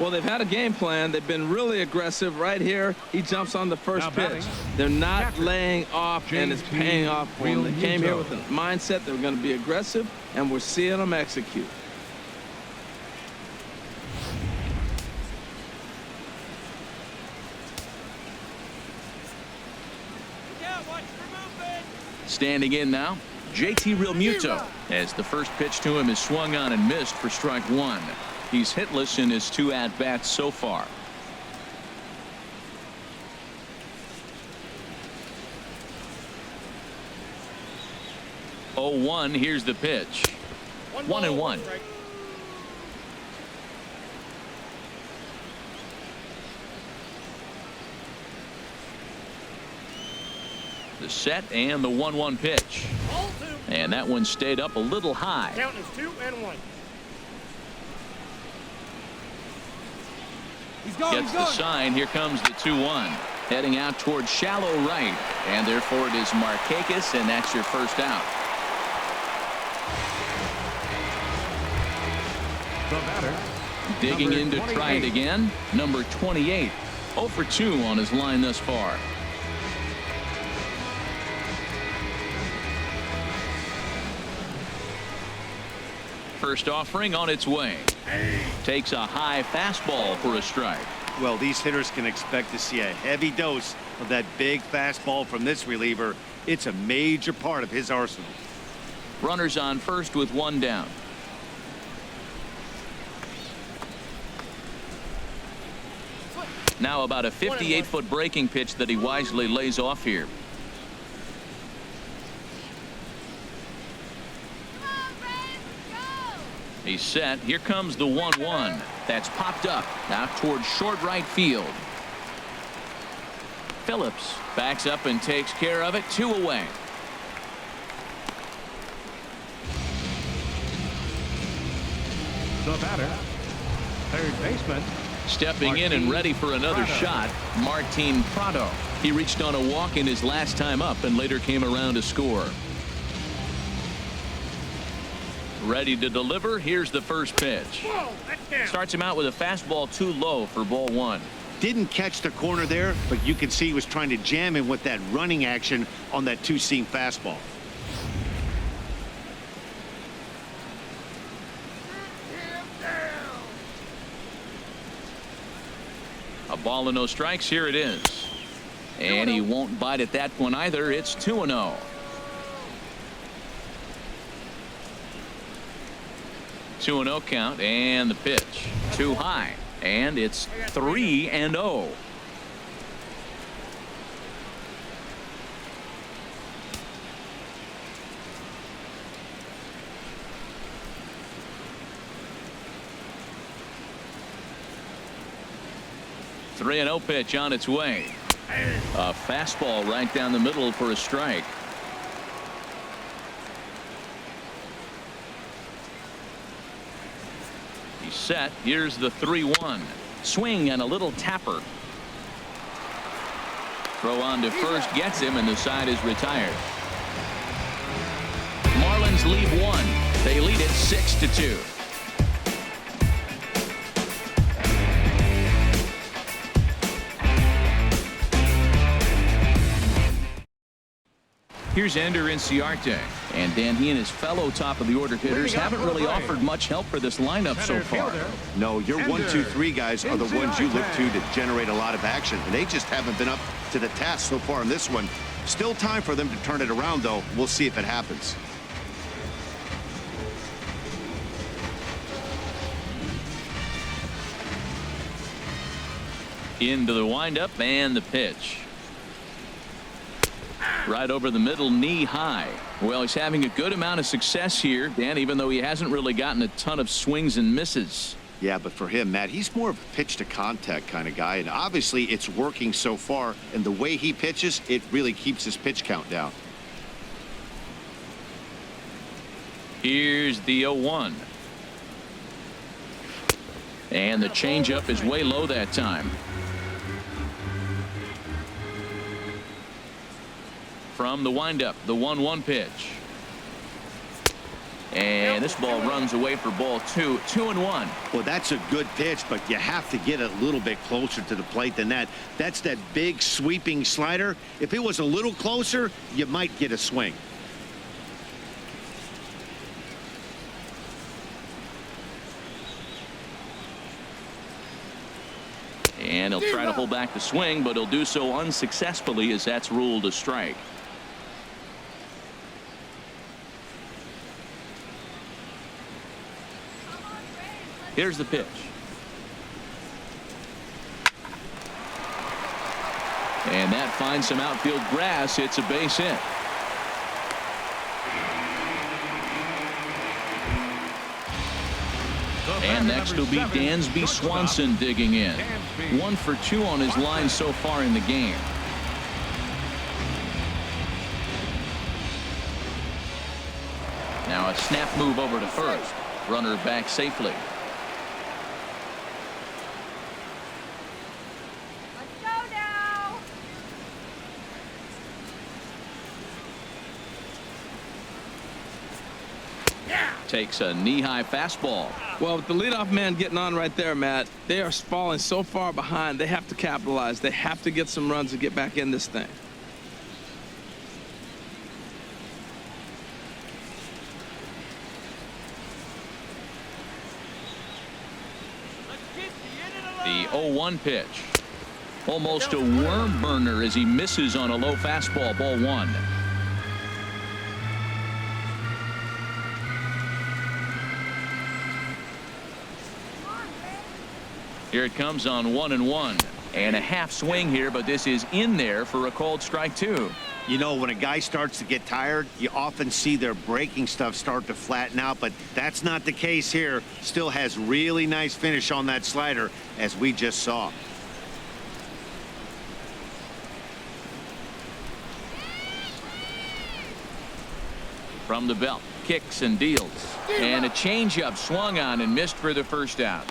Well, they've had a game plan. They've been really aggressive. Right here, he jumps on the first pitch. They're not laying off, and it's paying off for them. They came here with a mindset they were going to be aggressive, and we're seeing them execute. Standing in now, JT Realmuto, as the first pitch to him is swung on and missed for strike one. He's hitless in his 2 at-bats so far. Oh, 1. Here's the pitch. 1-1. The set and the 1-1 pitch. And that one stayed up a little high. Count is 2-1. Gets the sign. Here comes the 2-1. Heading out towards shallow right. And therefore it is Markakis, and that's your first out. The batter, Digging number in to try it 28. again. Number 28. 0 for 2 on his line thus far. First offering on its way. Takes a high fastball for a strike. Well, these hitters can expect to see a heavy dose of that big fastball from this reliever. It's a major part of his arsenal. Runners on first with 1 down. Now about a 58-foot breaking pitch that he wisely lays off here. He's set. Here comes the 1-1. That's popped up out towards short right field. Phillips backs up and takes care of it. 2 away. The batter, third baseman, Stepping in and ready for another shot, Martin Prado. He reached on a walk in his last time up and later came around to score. Ready to deliver. Here's the first pitch. Starts him out with a fastball too low for ball 1. Didn't catch the corner there, but you can see he was trying to jam him with that running action on that 2-seam fastball. A ball and no strikes. Here it is. And he won't bite at that one either. It's 2-0. Two and 0 count, and the pitch too high, and it's 3-0. Three and 0 pitch on its way. A fastball right down the middle for a strike. Set. Here's the 3-1. Swing and a little tapper. Throw on to first gets him, and the side is retired. Marlins lead 1. They lead it 6-2. Here's Ender Inciarte. And Dan, he and his fellow top of the order hitters haven't really offered much help for this lineup so far. No, your 1, 2, 3 guys are the ones you look to generate a lot of action, and they just haven't been up to the task so far in this one. Still time for them to turn it around, though. We'll see if it happens. Into the windup and the pitch. Right over the middle, knee high. Well, he's having a good amount of success here, Dan, even though he hasn't really gotten a ton of swings and misses. Yeah, but for him, Matt, he's more of a pitch to contact kind of guy, and obviously it's working so far, and the way he pitches, it really keeps his pitch count down. Here's the 0-1. And the changeup is way low that time. From the windup, the 1-1 pitch. And this ball runs away for ball 2. 2-1. Well, that's a good pitch, but you have to get a little bit closer to the plate than that. That's that big sweeping slider. If it was a little closer, you might get a swing. And he'll try to hold back the swing, but he'll do so unsuccessfully as that's ruled a strike. Here's the pitch. And that finds some outfield grass. It's a base hit. And next will be Dansby Swanson digging in. 1 for 2 on his line so far in the game. Now a snap move over to first. Runner back safely. Let's go now. Takes a knee-high fastball. Well, with the leadoff man getting on right there, Matt, they are falling so far behind. They have to capitalize. They have to get some runs to get back in this thing. The 0-1 pitch. Almost a worm burner as he misses on a low fastball. Ball 1. Here it comes on 1-1. And a half swing here, but this is in there for a called strike 2. You know, when a guy starts to get tired, you often see their breaking stuff start to flatten out, but that's not the case here. Still has really nice finish on that slider, as we just saw. From the belt, kicks and deals. And a changeup swung on and missed for the first out.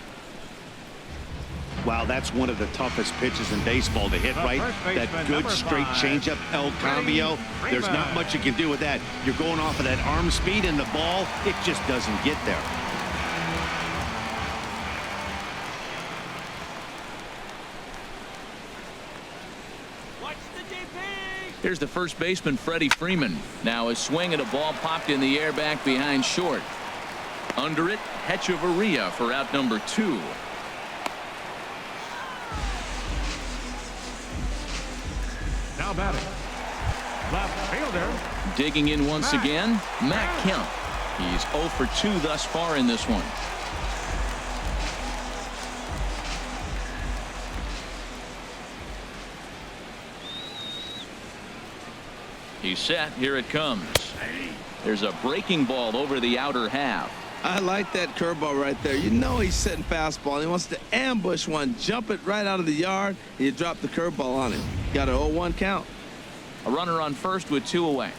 Wow, that's one of the toughest pitches in baseball to hit, right? That good straight changeup, El Cambio. There's not much you can do with that. You're going off of that arm speed, and the ball, it just doesn't get there. Here's the first baseman, Freddie Freeman. Now a swing at a ball popped in the air back behind short. Under it, Hechavarria for out number 2. Now batting. Left fielder. Digging in once again, Matt Kemp. He's 0 for 2 thus far in this one. He's set. Here it comes. There's a breaking ball over the outer half. I like that curveball right there. You know he's setting fastball, and he wants to ambush one, jump it right out of the yard, and you drop the curveball on him. Got an 0-1 count. A runner on first with 2 away.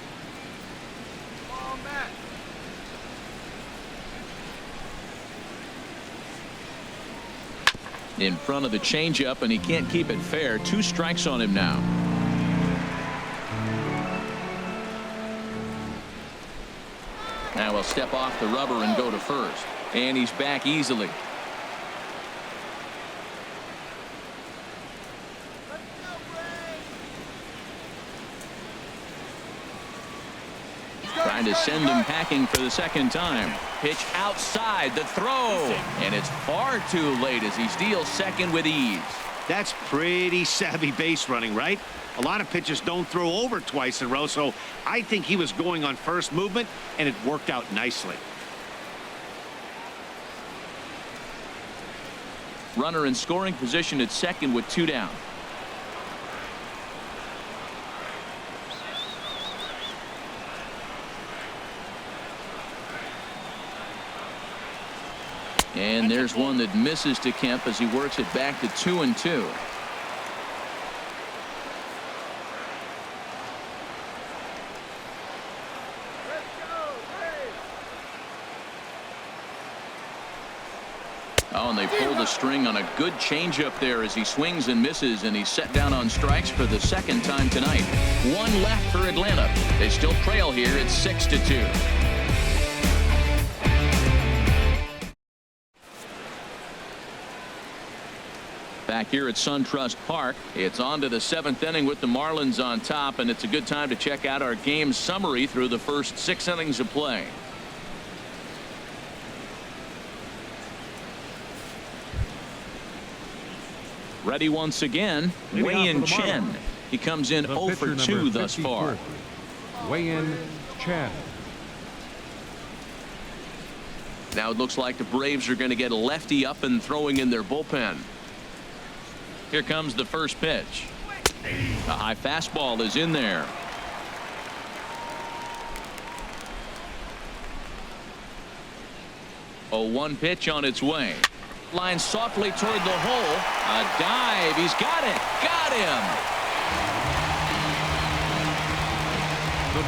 In front of the changeup, and he can't keep it fair. 2 strikes on him now. Now he'll step off the rubber and go to first. And he's back easily. Trying to send him packing for the second time. Pitch outside, the throw. And it's far too late as he steals second with ease. That's pretty savvy base running, right? A lot of pitchers don't throw over twice in a row, so I think he was going on first movement, and it worked out nicely. Runner in scoring position at second with 2 down. And there's one that misses to Kemp as he works it back to 2-2. Oh, and they pulled the string on a good changeup there as he swings and misses, and he's set down on strikes for the second time tonight. 1 left for Atlanta. They still trail here at 6-2. Back here at SunTrust Park, it's on to the 7th inning with the Marlins on top, and it's a good time to check out our game summary through the first 6 innings of play. Ready once again, Wei-Yin Chen. He comes in 0 for 2 thus far. Wei-Yin Chen. Now it looks like the Braves are going to get a lefty up and throwing in their bullpen. Here comes the first pitch. A high fastball is in there. A 1 pitch on its way. Line softly toward the hole. A dive. He's got it. Got him.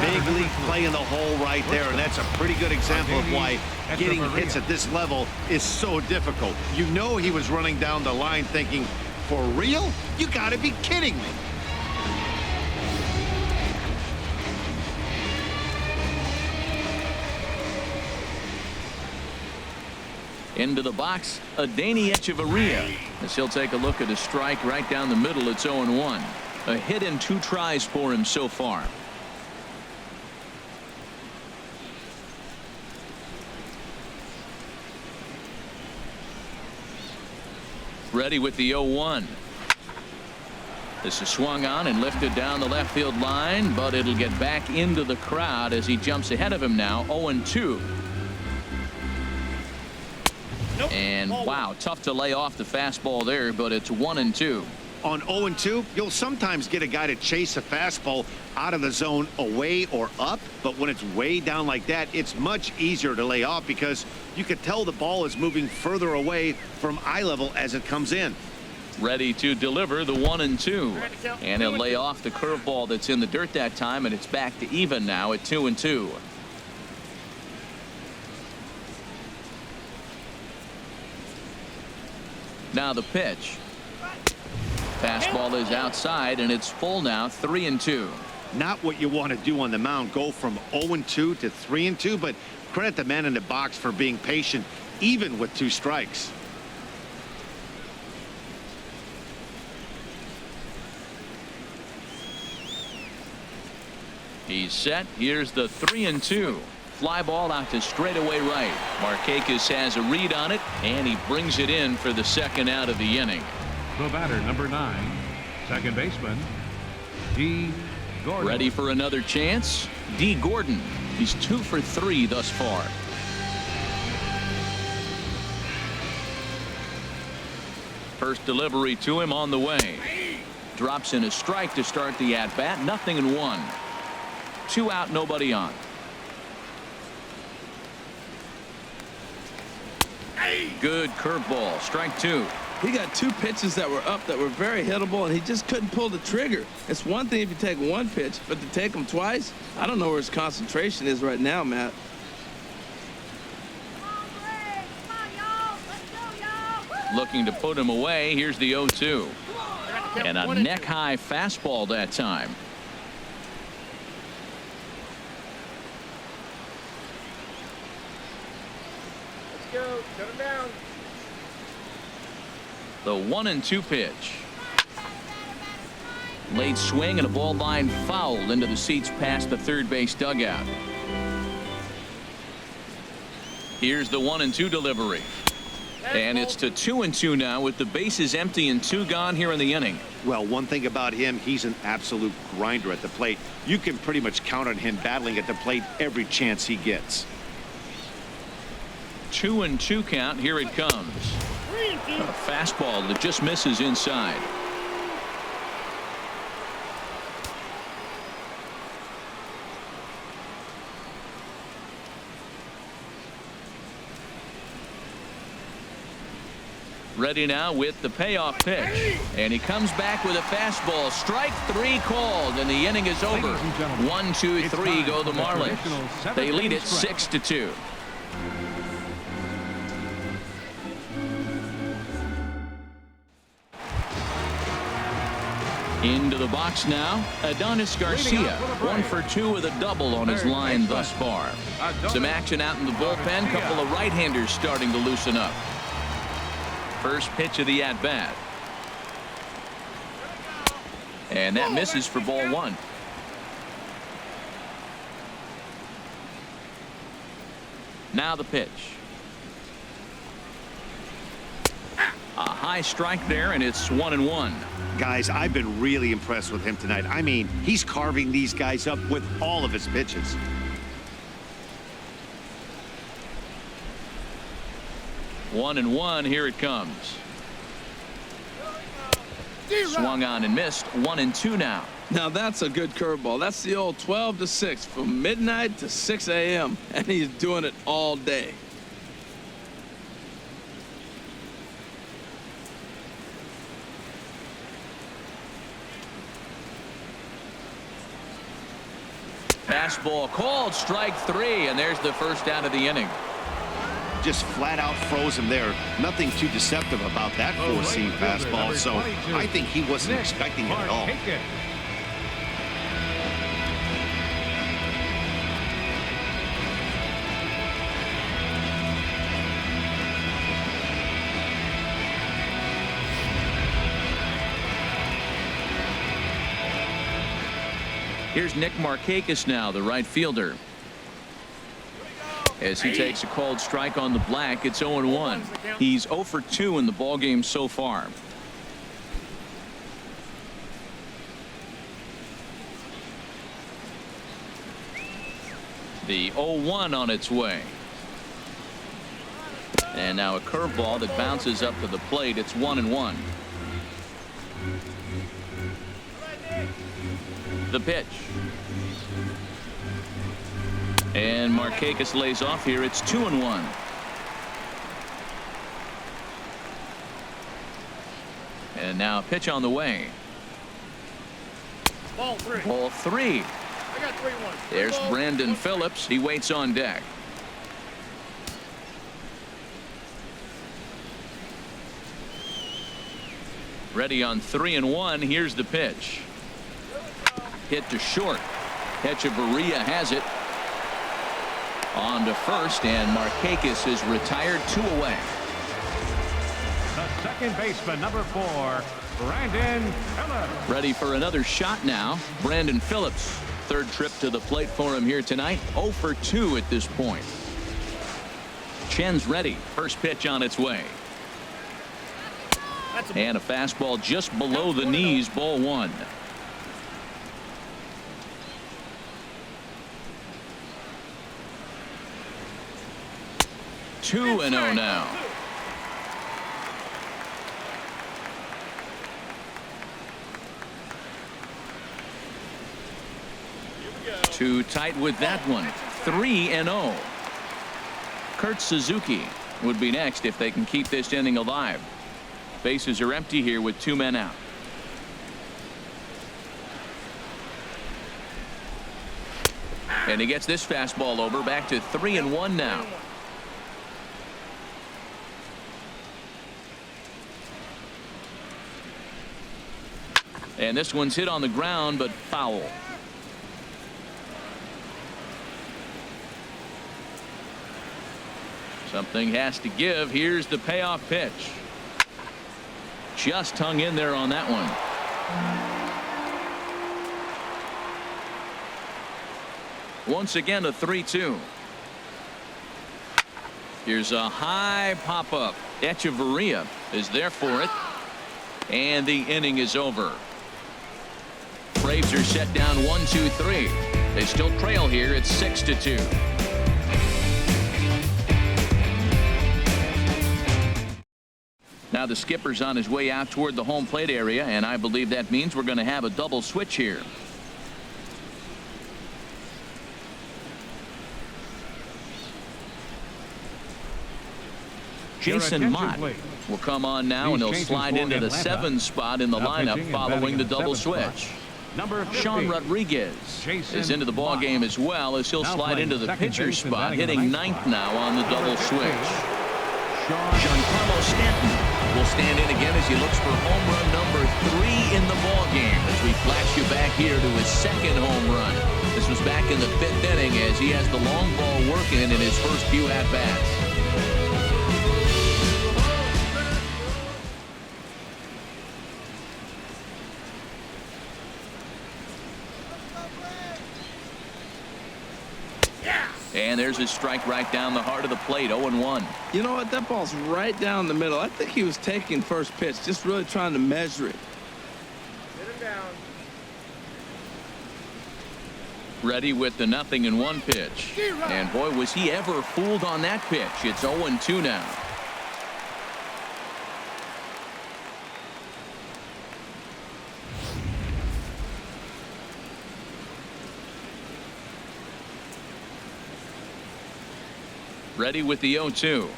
Big league play in the hole right there, and that's a pretty good example of why getting hits at this level is so difficult. You know he was running down the line thinking, for real? You got to be kidding me. Into the box, Adeiny Echeverria, as he'll take a look at a strike right down the middle. It's 0-1. A hit and 2 tries for him so far. Ready with the 0-1. This is swung on and lifted down the left field line, but it'll get back into the crowd as he jumps ahead of him now. 0-2. And wow, tough to lay off the fastball there, but it's 1-2. On 0-2, you'll sometimes get a guy to chase a fastball out of the zone away or up, but when it's way down like that, it's much easier to lay off because you can tell the ball is moving further away from eye level as it comes in. Ready to deliver the 1-2, and he'll lay off the curveball that's in the dirt that time, and it's back to even now at 2-2. Now the pitch. Fastball is outside, and it's full now. 3-2. Not what you want to do on the mound, go from 0-2 to 3-2, but credit the man in the box for being patient even with 2 strikes. He's set. Here's the 3-2. Fly ball out to straightaway right. Markakis has a read on it, and he brings it in for the second out of the inning. The batter, number 9, second baseman, D. Gordon. Ready for another chance? D. Gordon. He's 2 for 3 thus far. First delivery to him on the way. Drops in a strike to start the at-bat. 0-1. 2 out, nobody on. Good curveball. Strike 2. He got 2 pitches that were up that were very hittable, and he just couldn't pull the trigger. It's one thing if you take 1 pitch, but to take them twice, I don't know where his concentration is right now, Matt. Looking to put him away. Here's the 0-2. And a neck-high fastball that time. Let's go. Shut him down. The 1-2 pitch. Late swing and a ball line fouled into the seats past the third base dugout. Here's the 1-2 delivery. And it's to 2-2 now with the bases empty and 2 gone here in the inning. Well, one thing about him, he's an absolute grinder at the plate. You can pretty much count on him battling at the plate every chance he gets. 2-2 count. Here it comes. A fastball that just misses inside. Ready now with the payoff pitch, and he comes back with a fastball. Strike 3 called, and the inning is over. 1, 2, 3 go the Marlins. They lead it 6-2. Into the box now, Adonis Garcia, 1 for 2 with a double on his line thus far. Some action out in the bullpen. Couple of right-handers starting to loosen up. First pitch of the at-bat. And that misses for ball 1. Now the pitch. A high strike there, and it's 1-1. Guys, I've been really impressed with him tonight. I mean, he's carving these guys up with all of his pitches. 1-1. Here it comes. Swung on and missed. 1-2 now. Now that's a good curveball. That's the old 12 to 6 from midnight to 6 a.m. and he's doing it all day. Fastball called, strike 3, and there's the first out of the inning. Just flat out froze him there. Nothing too deceptive about that four-seam fastball, so I think he wasn't expecting it at all. Here's Nick Markakis now, the right fielder. As he takes a called strike on the black, it's 0-1. He's 0 for 2 in the ballgame so far. The 0-1 on its way. And now a curveball that bounces up to the plate. It's 1-1. The pitch. And Markakis lays off here. It's 2-1. And now a pitch on the way. Ball 3. Ball 3. I got 3-1. There's Brandon Phillips. He waits on deck. Ready on 3-1. Here's the pitch. Hit to short. Echeverria has it. On to first, and Markakis is retired, 2 away. The second baseman, number 4, Brandon Phillips. Ready for another shot now. Brandon Phillips. Third trip to the plate for him here tonight. 0 for 2 at this point. Chen's ready. First pitch on its way. And a fastball just below the knees. Ball 1. 2-0 now. Too tight with that one. 3-0. Kurt Suzuki would be next if they can keep this inning alive. Bases are empty here with 2 men out. And he gets this fastball over. Back to 3-1 now. And this one's hit on the ground, but foul. Something has to give. Here's the payoff pitch. Just hung in there on that one. Once again, a 3-2. Here's a high pop-up. Echeverria is there for it. And the inning is over. Braves are set down 1-2-3. They still trail here. It's 6-2. Now the skipper's on his way out toward the home plate area, and I believe that means we're going to have a double switch here. Jason Mott will come on now, and he'll slide into the 7 spot in the lineup following the double switch. Sean Rodriguez is into the ball game as well, as he'll slide into the pitcher spot, hitting 9th now on the double switch. Giancarlo Stanton will stand in again as he looks for home run number 3 in the ball game, as we flash you back here to his 2nd home run. This was back in the 5th inning as he has the long ball working in his first few at-bats. And there's his strike right down the heart of the plate. 0-1. You know what? That ball's right down the middle. I think he was taking first pitch, just really trying to measure it. Get him down. Ready with the 0-1 pitch. And boy, was he ever fooled on that pitch. It's 0-2 now. Ready with the 0-2.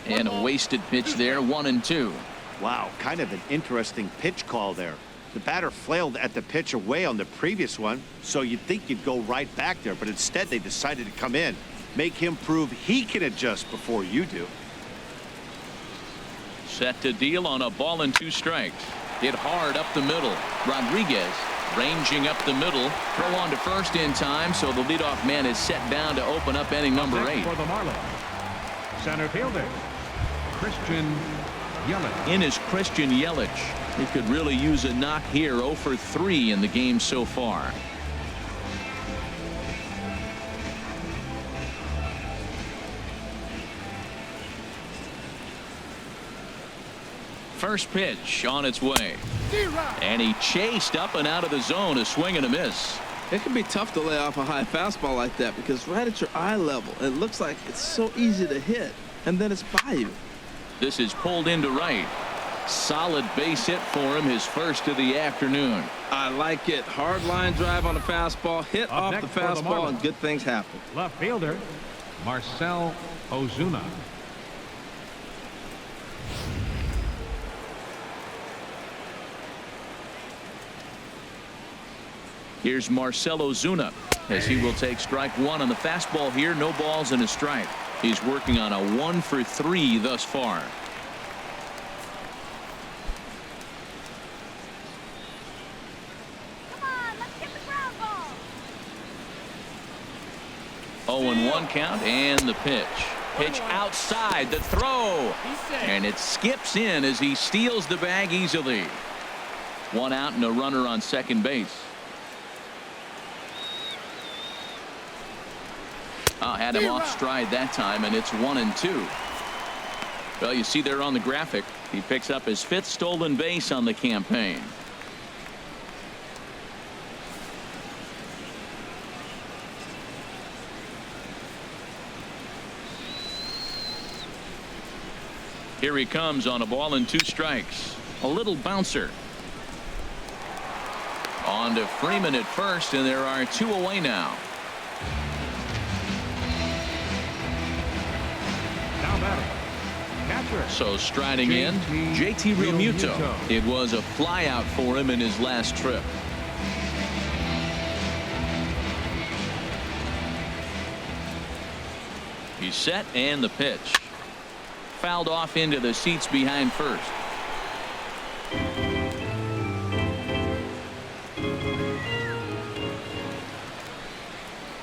And a wasted pitch there, 1-2. Wow, kind of an interesting pitch call there. The batter flailed at the pitch away on the previous one, so you'd think you'd go right back there, but instead they decided to come in. Make him prove he can adjust before you do. Set to deal on a ball and 2 strikes. Hit hard up the middle. Rodriguez ranging up the middle. Throw on to first in time, so the leadoff man is set down to open up inning number 8. For the Marlins, center fielder, Christian Yelich. In is Christian Yelich. He could really use a knock here. 0 for 3 in the game so far. First pitch on its way. And he chased up and out of the zone. A swing and a miss. It can be tough to lay off a high fastball like that because right at your eye level, it looks like it's so easy to hit, and then it's by you. This is pulled into right. Solid base hit for him, his first of the afternoon. I like it. Hard line drive on the fastball, hit Up off next the for the fastball, Marlins. and good things happen. Left fielder, Marcell Ozuna. Here's Marcell Ozuna as he will take strike 1 on the fastball here. No balls and a strike. He's working on a 1 for 3 thus far. Come on, let's get the ground ball. 0-1 count and the pitch. Pitch outside, the throw. And it skips in as he steals the bag easily. 1 out and a runner on second base. Had him off stride that time, and it's 1-2. Well, you see there on the graphic, he picks up his 5th stolen base on the campaign. Here he comes on a ball and 2 strikes. A little bouncer. On to Freeman at first, and there are 2 away now. So striding in, JT Realmuto. It was a flyout for him in his last trip. He's set and the pitch. Fouled off into the seats behind first.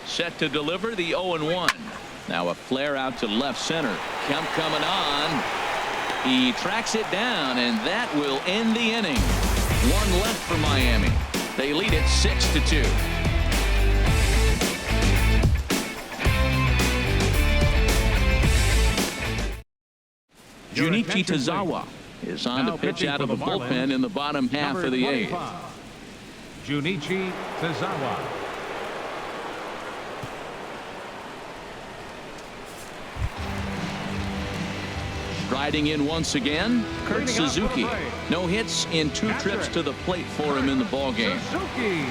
Set to deliver the 0-1. Now a flare out to left center. Kemp coming on. He tracks it down, and that will end the inning. 1 left for Miami. They lead it 6-2. Junichi Tazawa is on to pitch out of the bullpen in the bottom half of the 8th. Junichi Tazawa. Riding in once again, Kurt Suzuki. No hits in 2 trips to the plate for him in the ballgame. Suzuki.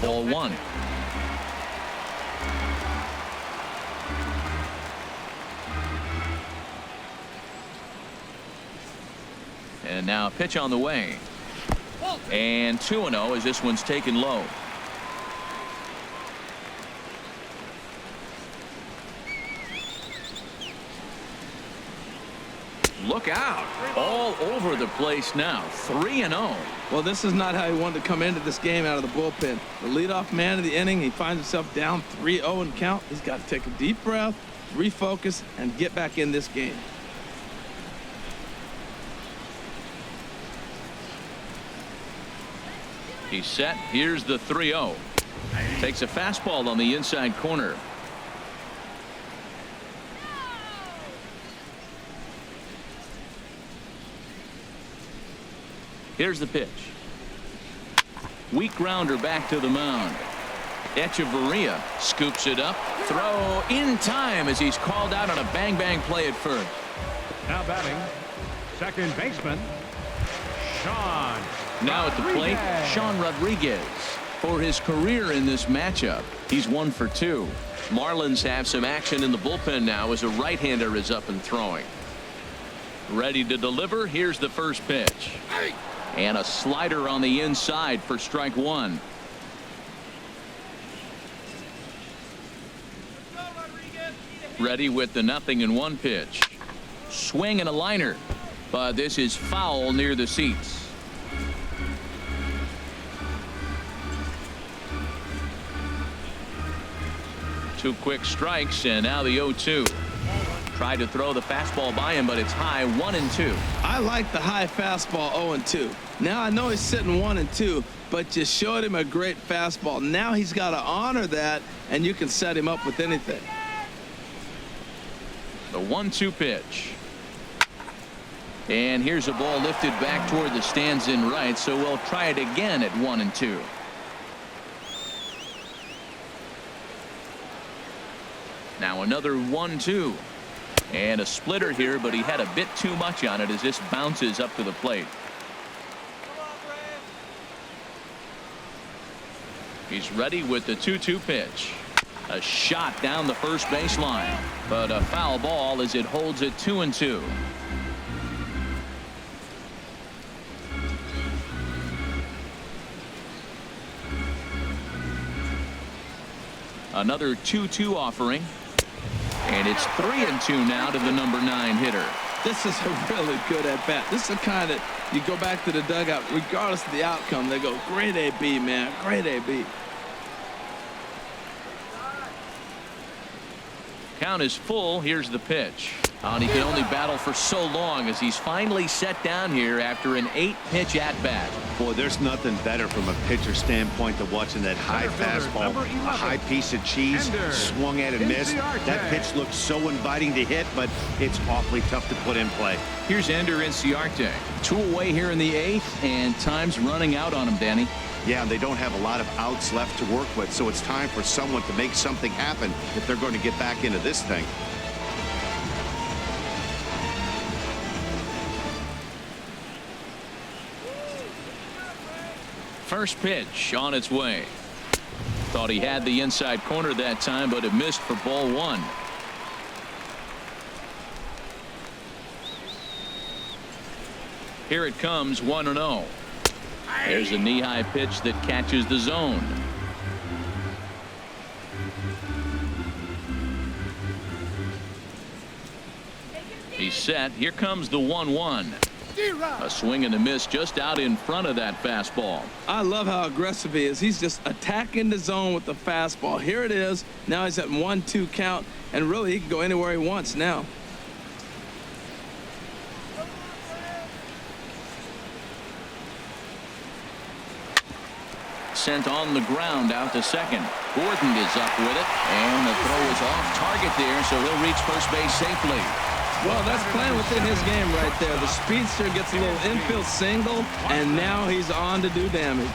Ball 1. And now a pitch on the way. And 2-0 as this one's taken low. Look out. All over the place now. 3-0. Well, this is not how he wanted to come into this game out of the bullpen. The leadoff man of the inning, he finds himself down 3-0 in count. He's got to take a deep breath, refocus, and get back in this game. He's set. Here's the 3-0. Takes a fastball on the inside corner. Here's the pitch. Weak grounder back to the mound. Echeverria scoops it up. Throw in time as he's called out on a bang-bang play at first. Now batting, second baseman, Sean. Now at the plate, Sean Rodriguez. For his career in this matchup, he's 1 for 2. Marlins have some action in the bullpen now as a right-hander is up and throwing. Ready to deliver. Here's the first pitch. And a slider on the inside for strike 1. Ready with the 0-1 pitch. Swing and a liner. But this is foul near the seats. 2 quick strikes, and now the 0-2. Tried to throw the fastball by him, but it's high, 1-2. I like the high fastball 0-2. Now I know he's sitting 1-2, but you showed him a great fastball. Now he's got to honor that, and you can set him up with anything. The 1-2 pitch. And here's a ball lifted back toward the stands in right, so we'll try it again at 1-2. Now another 1-2. And a splitter here, but he had a bit too much on it as this bounces up to the plate. He's ready with the 2-2 pitch. A shot down the first baseline, but a foul ball as it holds it 2-2. Another 2-2 offering. And it's 3-2 now to the number 9 hitter. This is a really good at bat. This is the kind that you go back to the dugout, regardless of the outcome, they go, great AB, man, great AB. Count is full. Here's the pitch. And he can only battle for so long as he's finally set down here after an 8-pitch at bat. Boy, there's nothing better from a pitcher standpoint than watching that high fastball, a high piece of cheese, swung at and missed. That pitch looks so inviting to hit, but it's awfully tough to put in play. Here's Ender Inciarte. 2 away here in the 8th, and time's running out on him, Danny. Yeah, and they don't have a lot of outs left to work with, so it's time for someone to make something happen if they're going to get back into this thing. First pitch on its way. Thought he had the inside corner that time, but it missed for ball 1. Here it comes, 1-0. There's a knee-high pitch that catches the zone. He's set. Here comes the 1-1. A swing and a miss just out in front of that fastball. I love how aggressive he is. He's just attacking the zone with the fastball. Here it is. Now he's at 1-2 count, and really he can go anywhere he wants now. Sent on the ground out to second. Gordon is up with it, and the throw is off target there, so he'll reach first base safely. Well, that's playing within his game right there. The speedster gets a little infield single, and now he's on to do damage.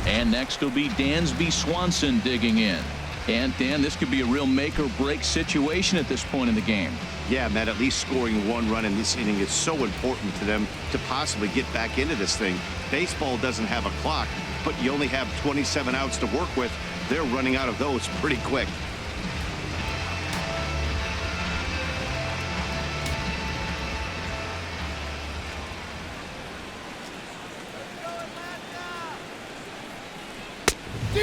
And next will be Dansby Swanson digging in. And Dan, this could be a real make or break situation at this point in the game. Yeah, Matt, at least scoring 1 run in this inning is so important to them to possibly get back into this thing. Baseball doesn't have a clock, but you only have 27 outs to work with. They're running out of those pretty quick.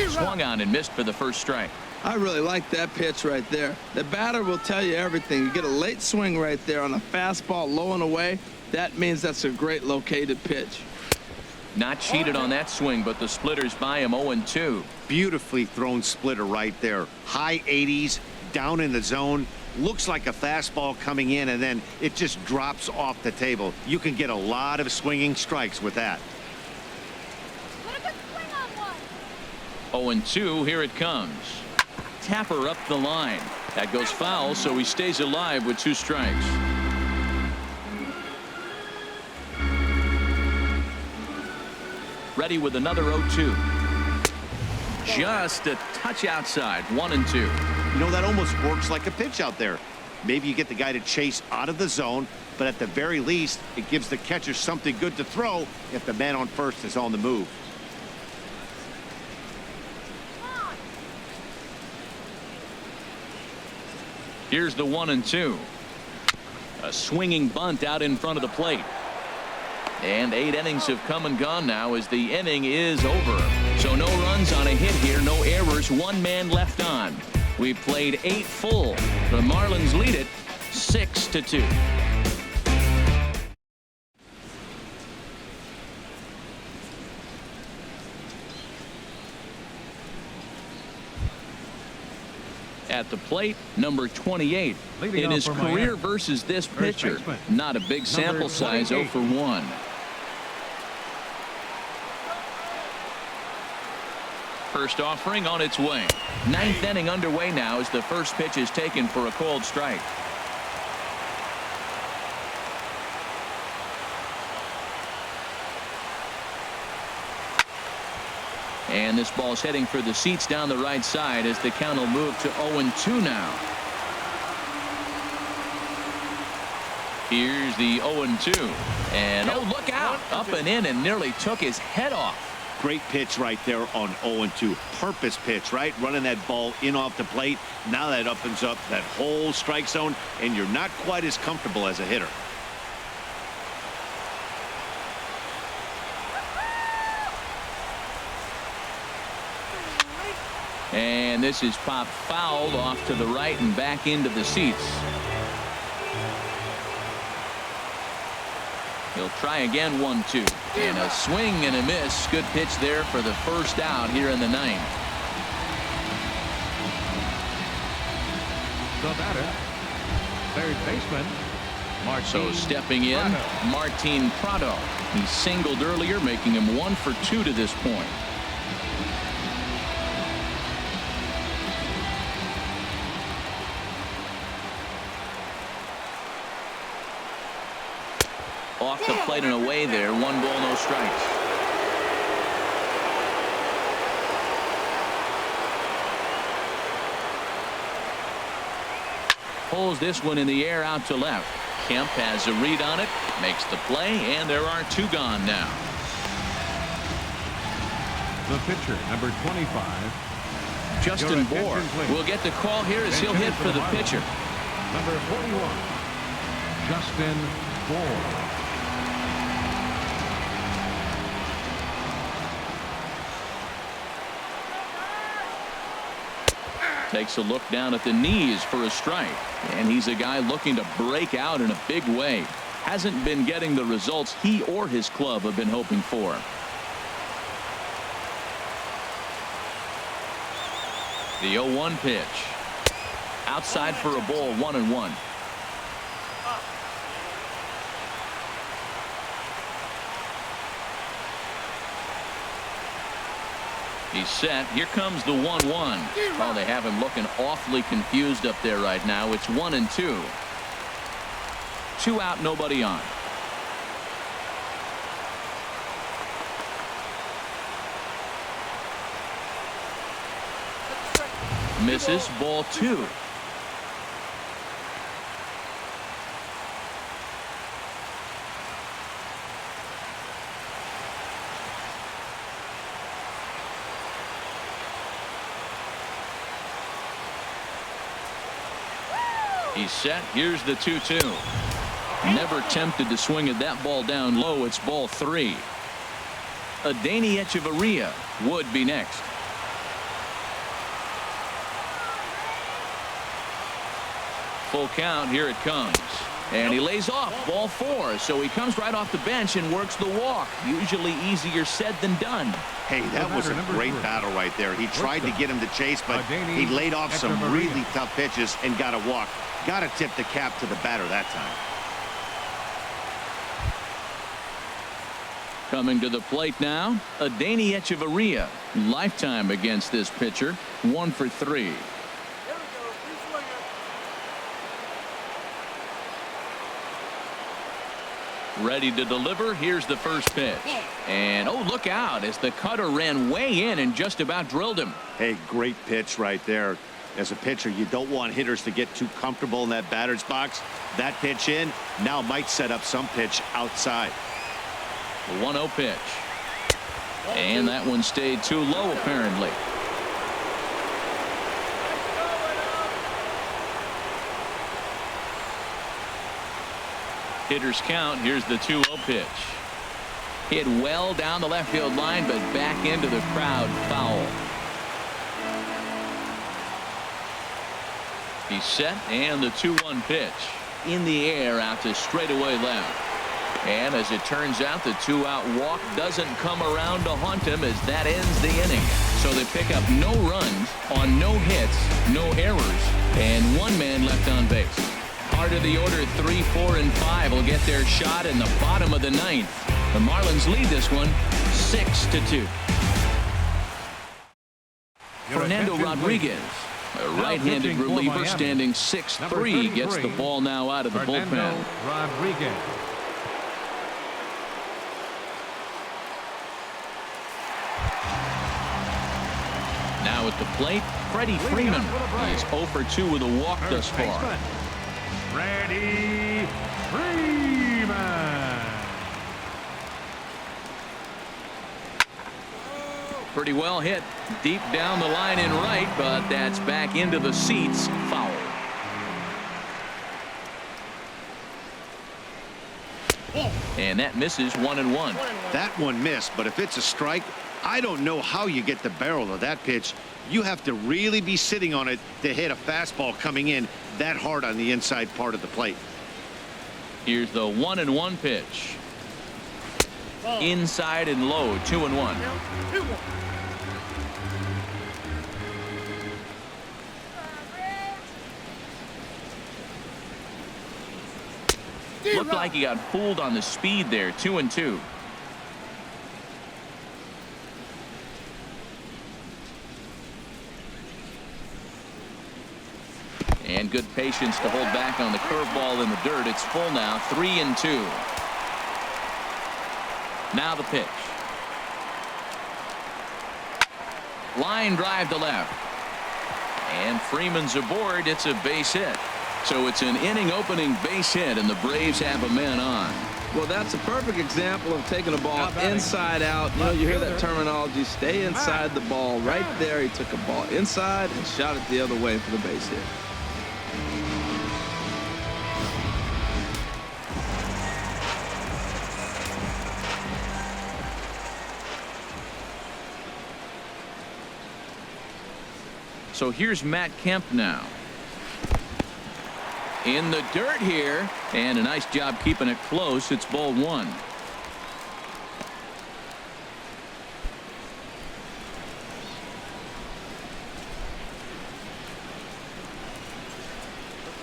Swung on and missed for the first strike. I really like that pitch right there. The batter will tell you everything. You get a late swing right there on a fastball low and away. That means that's a great located pitch. Not cheated on that swing, but the splitter's by him 0-2. Beautifully thrown splitter right there. High 80s, down in the zone. Looks like a fastball coming in, and then it just drops off the table. You can get a lot of swinging strikes with that. Put a good swing on one. 0-2, here it comes. Tapper up the line. That goes foul, so he stays alive with 2 strikes. Ready with another 0-2. Just a touch outside, 1-2. You know, that almost works like a pitch out there. Maybe you get the guy to chase out of the zone, but at the very least, it gives the catcher something good to throw if the man on first is on the move. Here's the 1-2. A swinging bunt out in front of the plate. And 8 innings have come and gone now as the inning is over. So no runs on a hit here, no errors, 1 man left on. We played 8 full. The Marlins lead it 6-2. At the plate, number 28. Leading In off his for career Miami, versus this first pitcher, baseman, not a big sample size, 0 for 1. First offering on its way. 9th inning underway now as the first pitch is taken for a called strike. And this ball's heading for the seats down the right side as the count will move to 0-2 now. Here's the 0-2. And oh, look out. Up and in and nearly took his head off. Great pitch right there on 0-2. Purpose pitch, right? Running that ball in off the plate. Now that opens up that whole strike zone, and you're not quite as comfortable as a hitter. And this is popped fouled off to the right and back into the seats. He'll try again, 1-2. And a swing and a miss. Good pitch there for the first out here in the 9th. The batter, third baseman, So stepping in, Martin Prado. He singled earlier, making him 1 for 2 to this point. Off the plate and away there. 1 ball, no strikes. Pulls this one in the air out to left. Kemp has a read on it, makes the play, and there are 2 gone now. the pitcher, number 25. Justin Bohr will get the call here as he'll hit for the pitcher. Number 41, Justin Bohr. Takes a look down at the knees for a strike. And he's a guy looking to break out in a big way. Hasn't been getting the results he or his club have been hoping for. The 0-1 pitch. Outside for a ball, 1-1. He's set. Here comes the 1-1. Oh, they have him looking awfully confused up there right now. It's 1-2. 2 out, nobody on. Misses, ball 2. He's set. Here's the 2-2. Never tempted to swing at that ball down low. It's ball 3. Adeiny Echeverria would be next. Full count. Here it comes. And he lays off, ball 4. So he comes right off the bench and works the walk. Usually easier said than done. Hey, that was a great battle right there. He tried to get him to chase, but he laid off some really tough pitches and got a walk. Got to tip the cap to the batter that time. Coming to the plate now, Adeiny Echeverria. Lifetime against this pitcher. 1 for 3. Ready to deliver. Here's the first pitch. And oh, look out as the cutter ran way in and just about drilled him. Hey, great pitch right there. As a pitcher, you don't want hitters to get too comfortable in that batter's box. That pitch in now might set up some pitch outside. The 1-0 pitch. And that one stayed too low, apparently. Hitters count. Here's the 2-0 pitch. Hit well down the left field line, but back into the crowd, foul. He's set, and the 2-1 pitch. In the air out to straightaway left. And as it turns out, the 2-out walk doesn't come around to haunt him as that ends the inning. So they pick up no runs on no hits, no errors, and 1 man left on base. Part of the order, 3, 4, and 5 will get their shot in the bottom of the 9th. The Marlins lead this one 6-2. Fernando Rodriguez, a right-handed reliever standing 6'3", gets the ball now out of the bullpen. Rodriguez. Now at the plate, Freddie Freeman. He's 0 for 2 with a walk thus far. Freddie Freeman. Pretty well hit deep down the line in right, but that's back into the seats. Foul. And that misses 1-1. That one missed, but if it's a strike, I don't know how you get the barrel of that pitch. You have to really be sitting on it to hit a fastball coming in that hard on the inside part of the plate. Here's the 1-1 pitch. Inside and low, 2-1. Looked like he got fooled on the speed there, 2-2. And good patience to hold back on the curveball in the dirt. It's full now, 3-2. Now the pitch. Line drive to left. And Freeman's aboard. It's a base hit. So it's an inning opening base hit, and the Braves have a man on. Well, that's a perfect example of taking a ball inside out. You know, you hear that terminology, stay inside the ball. Right there, he took a ball inside and shot it the other way for the base hit. So here's Matt Kemp now. In the dirt here, and a nice job keeping it close. It's ball 1. Let's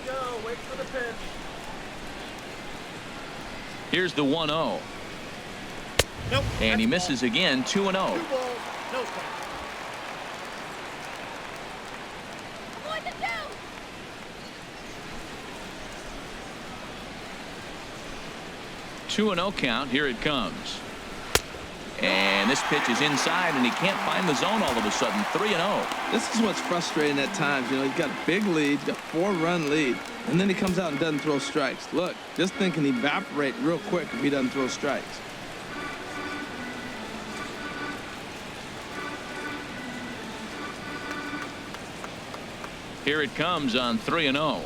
go. Wait for the pitch. Here's the 1-0. Nope. And he misses again, 2-0. 2 balls. No strike. 2-0 count. Here it comes. And this pitch is inside, and he can't find the zone all of a sudden. 3-0. This is what's frustrating at times. You know, he's got a big lead, he's got a 4-run lead, and then he comes out and doesn't throw strikes. Look, this thing can evaporate real quick if he doesn't throw strikes. Here it comes on 3-0.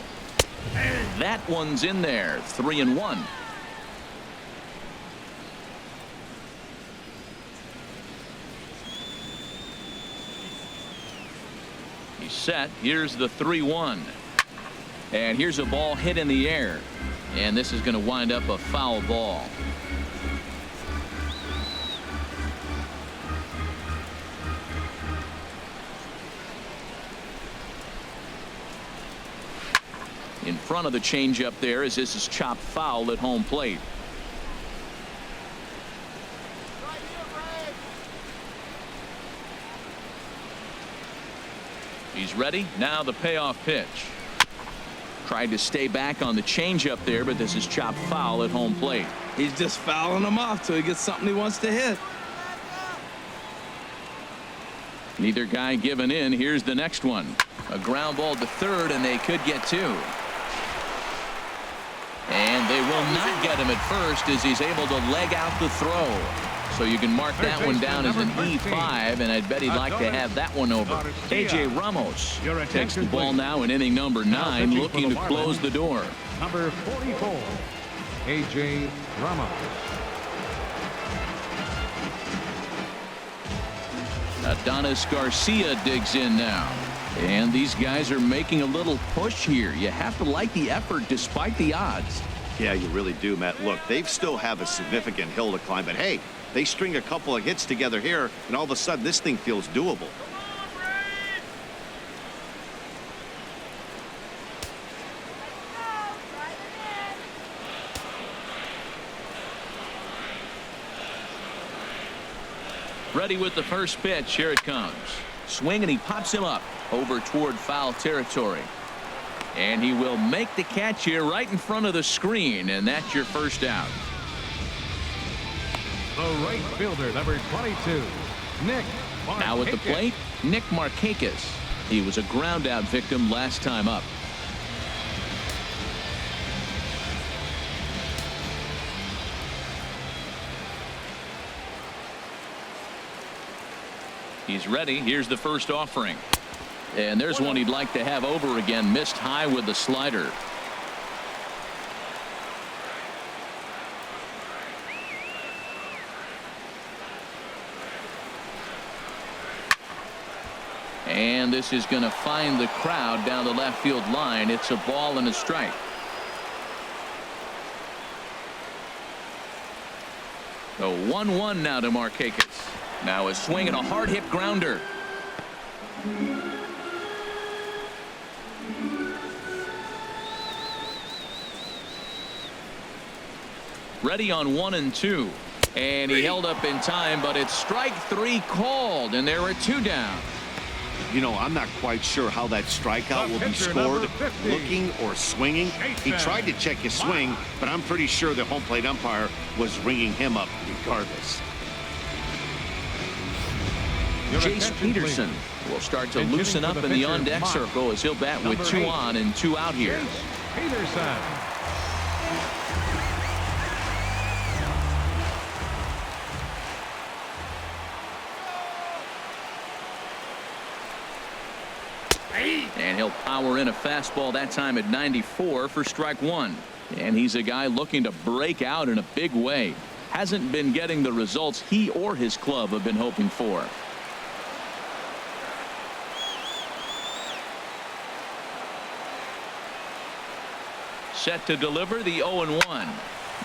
That one's in there. 3-1. He's set. Here's the 3-1. And here's a ball hit in the air. And this is going to wind up a foul ball. In front of the changeup there as this is chopped foul at home plate. He's ready. Now the payoff pitch. Tried to stay back on the changeup there, but this is chopped foul at home plate. He's just fouling him off till he gets something he wants to hit. Neither guy giving in. Here's the next one. A ground ball to third, and they could get two. And they will not get him at first as he's able to leg out the throw. So you can mark that one down as an E5, and I'd bet he'd like to have that one over. A.J. Ramos takes the ball now in inning number 9, looking to close the door. Number 44, A.J. Ramos. Adonis Garcia digs in now. And these guys are making a little push here. You have to like the effort despite the odds. Yeah, you really do, Matt. Look, they still have a significant hill to climb, but hey, they string a couple of hits together here, and all of a sudden this thing feels doable. Ready with the first pitch. Here it comes. Swing, and he pops him up over toward foul territory. And he will make the catch here right in front of the screen, and that's your first out. The right fielder, number 22, Nick Markakis. Now at the plate, Nick Markakis. He was a ground out victim last time up. He's ready. Here's the first offering. And there's one he'd like to have over again. Missed high with the slider. And this is going to find the crowd down the left field line. It's a ball and a strike. So 1-1 now to Markakis. Now a swing and a hard hit grounder. Ready on 1 and 2. And he held up in time, but it's strike 3 called, and there are 2 down. You know, I'm not quite sure how that strikeout will be scored, looking or swinging. He tried to check his swing, but I'm pretty sure the home plate umpire was ringing him up regardless. Jace Peterson will start to loosen up in the on-deck circle as he'll bat with 2 on and 2 out here. Peterson. And he'll power in a fastball that time at 94 for strike 1. And he's a guy looking to break out in a big way. Hasn't been getting the results he or his club have been hoping for. Set to deliver the 0-1.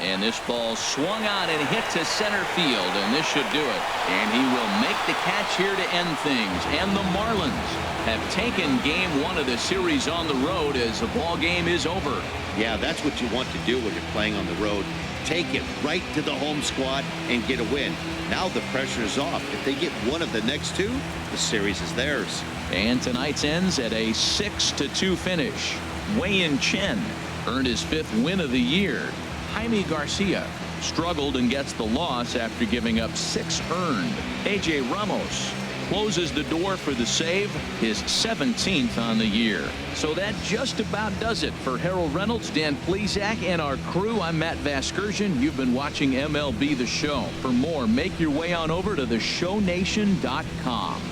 And this ball swung on and hit to center field, and this should do it. And he will make the catch here to end things. And the Marlins have taken game 1 of the series on the road as the ball game is over. Yeah, that's what you want to do when you're playing on the road. Take it right to the home squad and get a win. Now the pressure is off. If they get one of the next 2, the series is theirs. And tonight's ends at a 6-2 finish. Wei-Yin Chen earned his 5th win of the year. Jaime Garcia struggled and gets the loss after giving up 6 earned. A.J. Ramos closes the door for the save, his 17th on the year. So that just about does it for Harold Reynolds, Dan Plesac, and our crew. I'm Matt Vasgersian. You've been watching MLB The Show. For more, make your way on over to theshownation.com.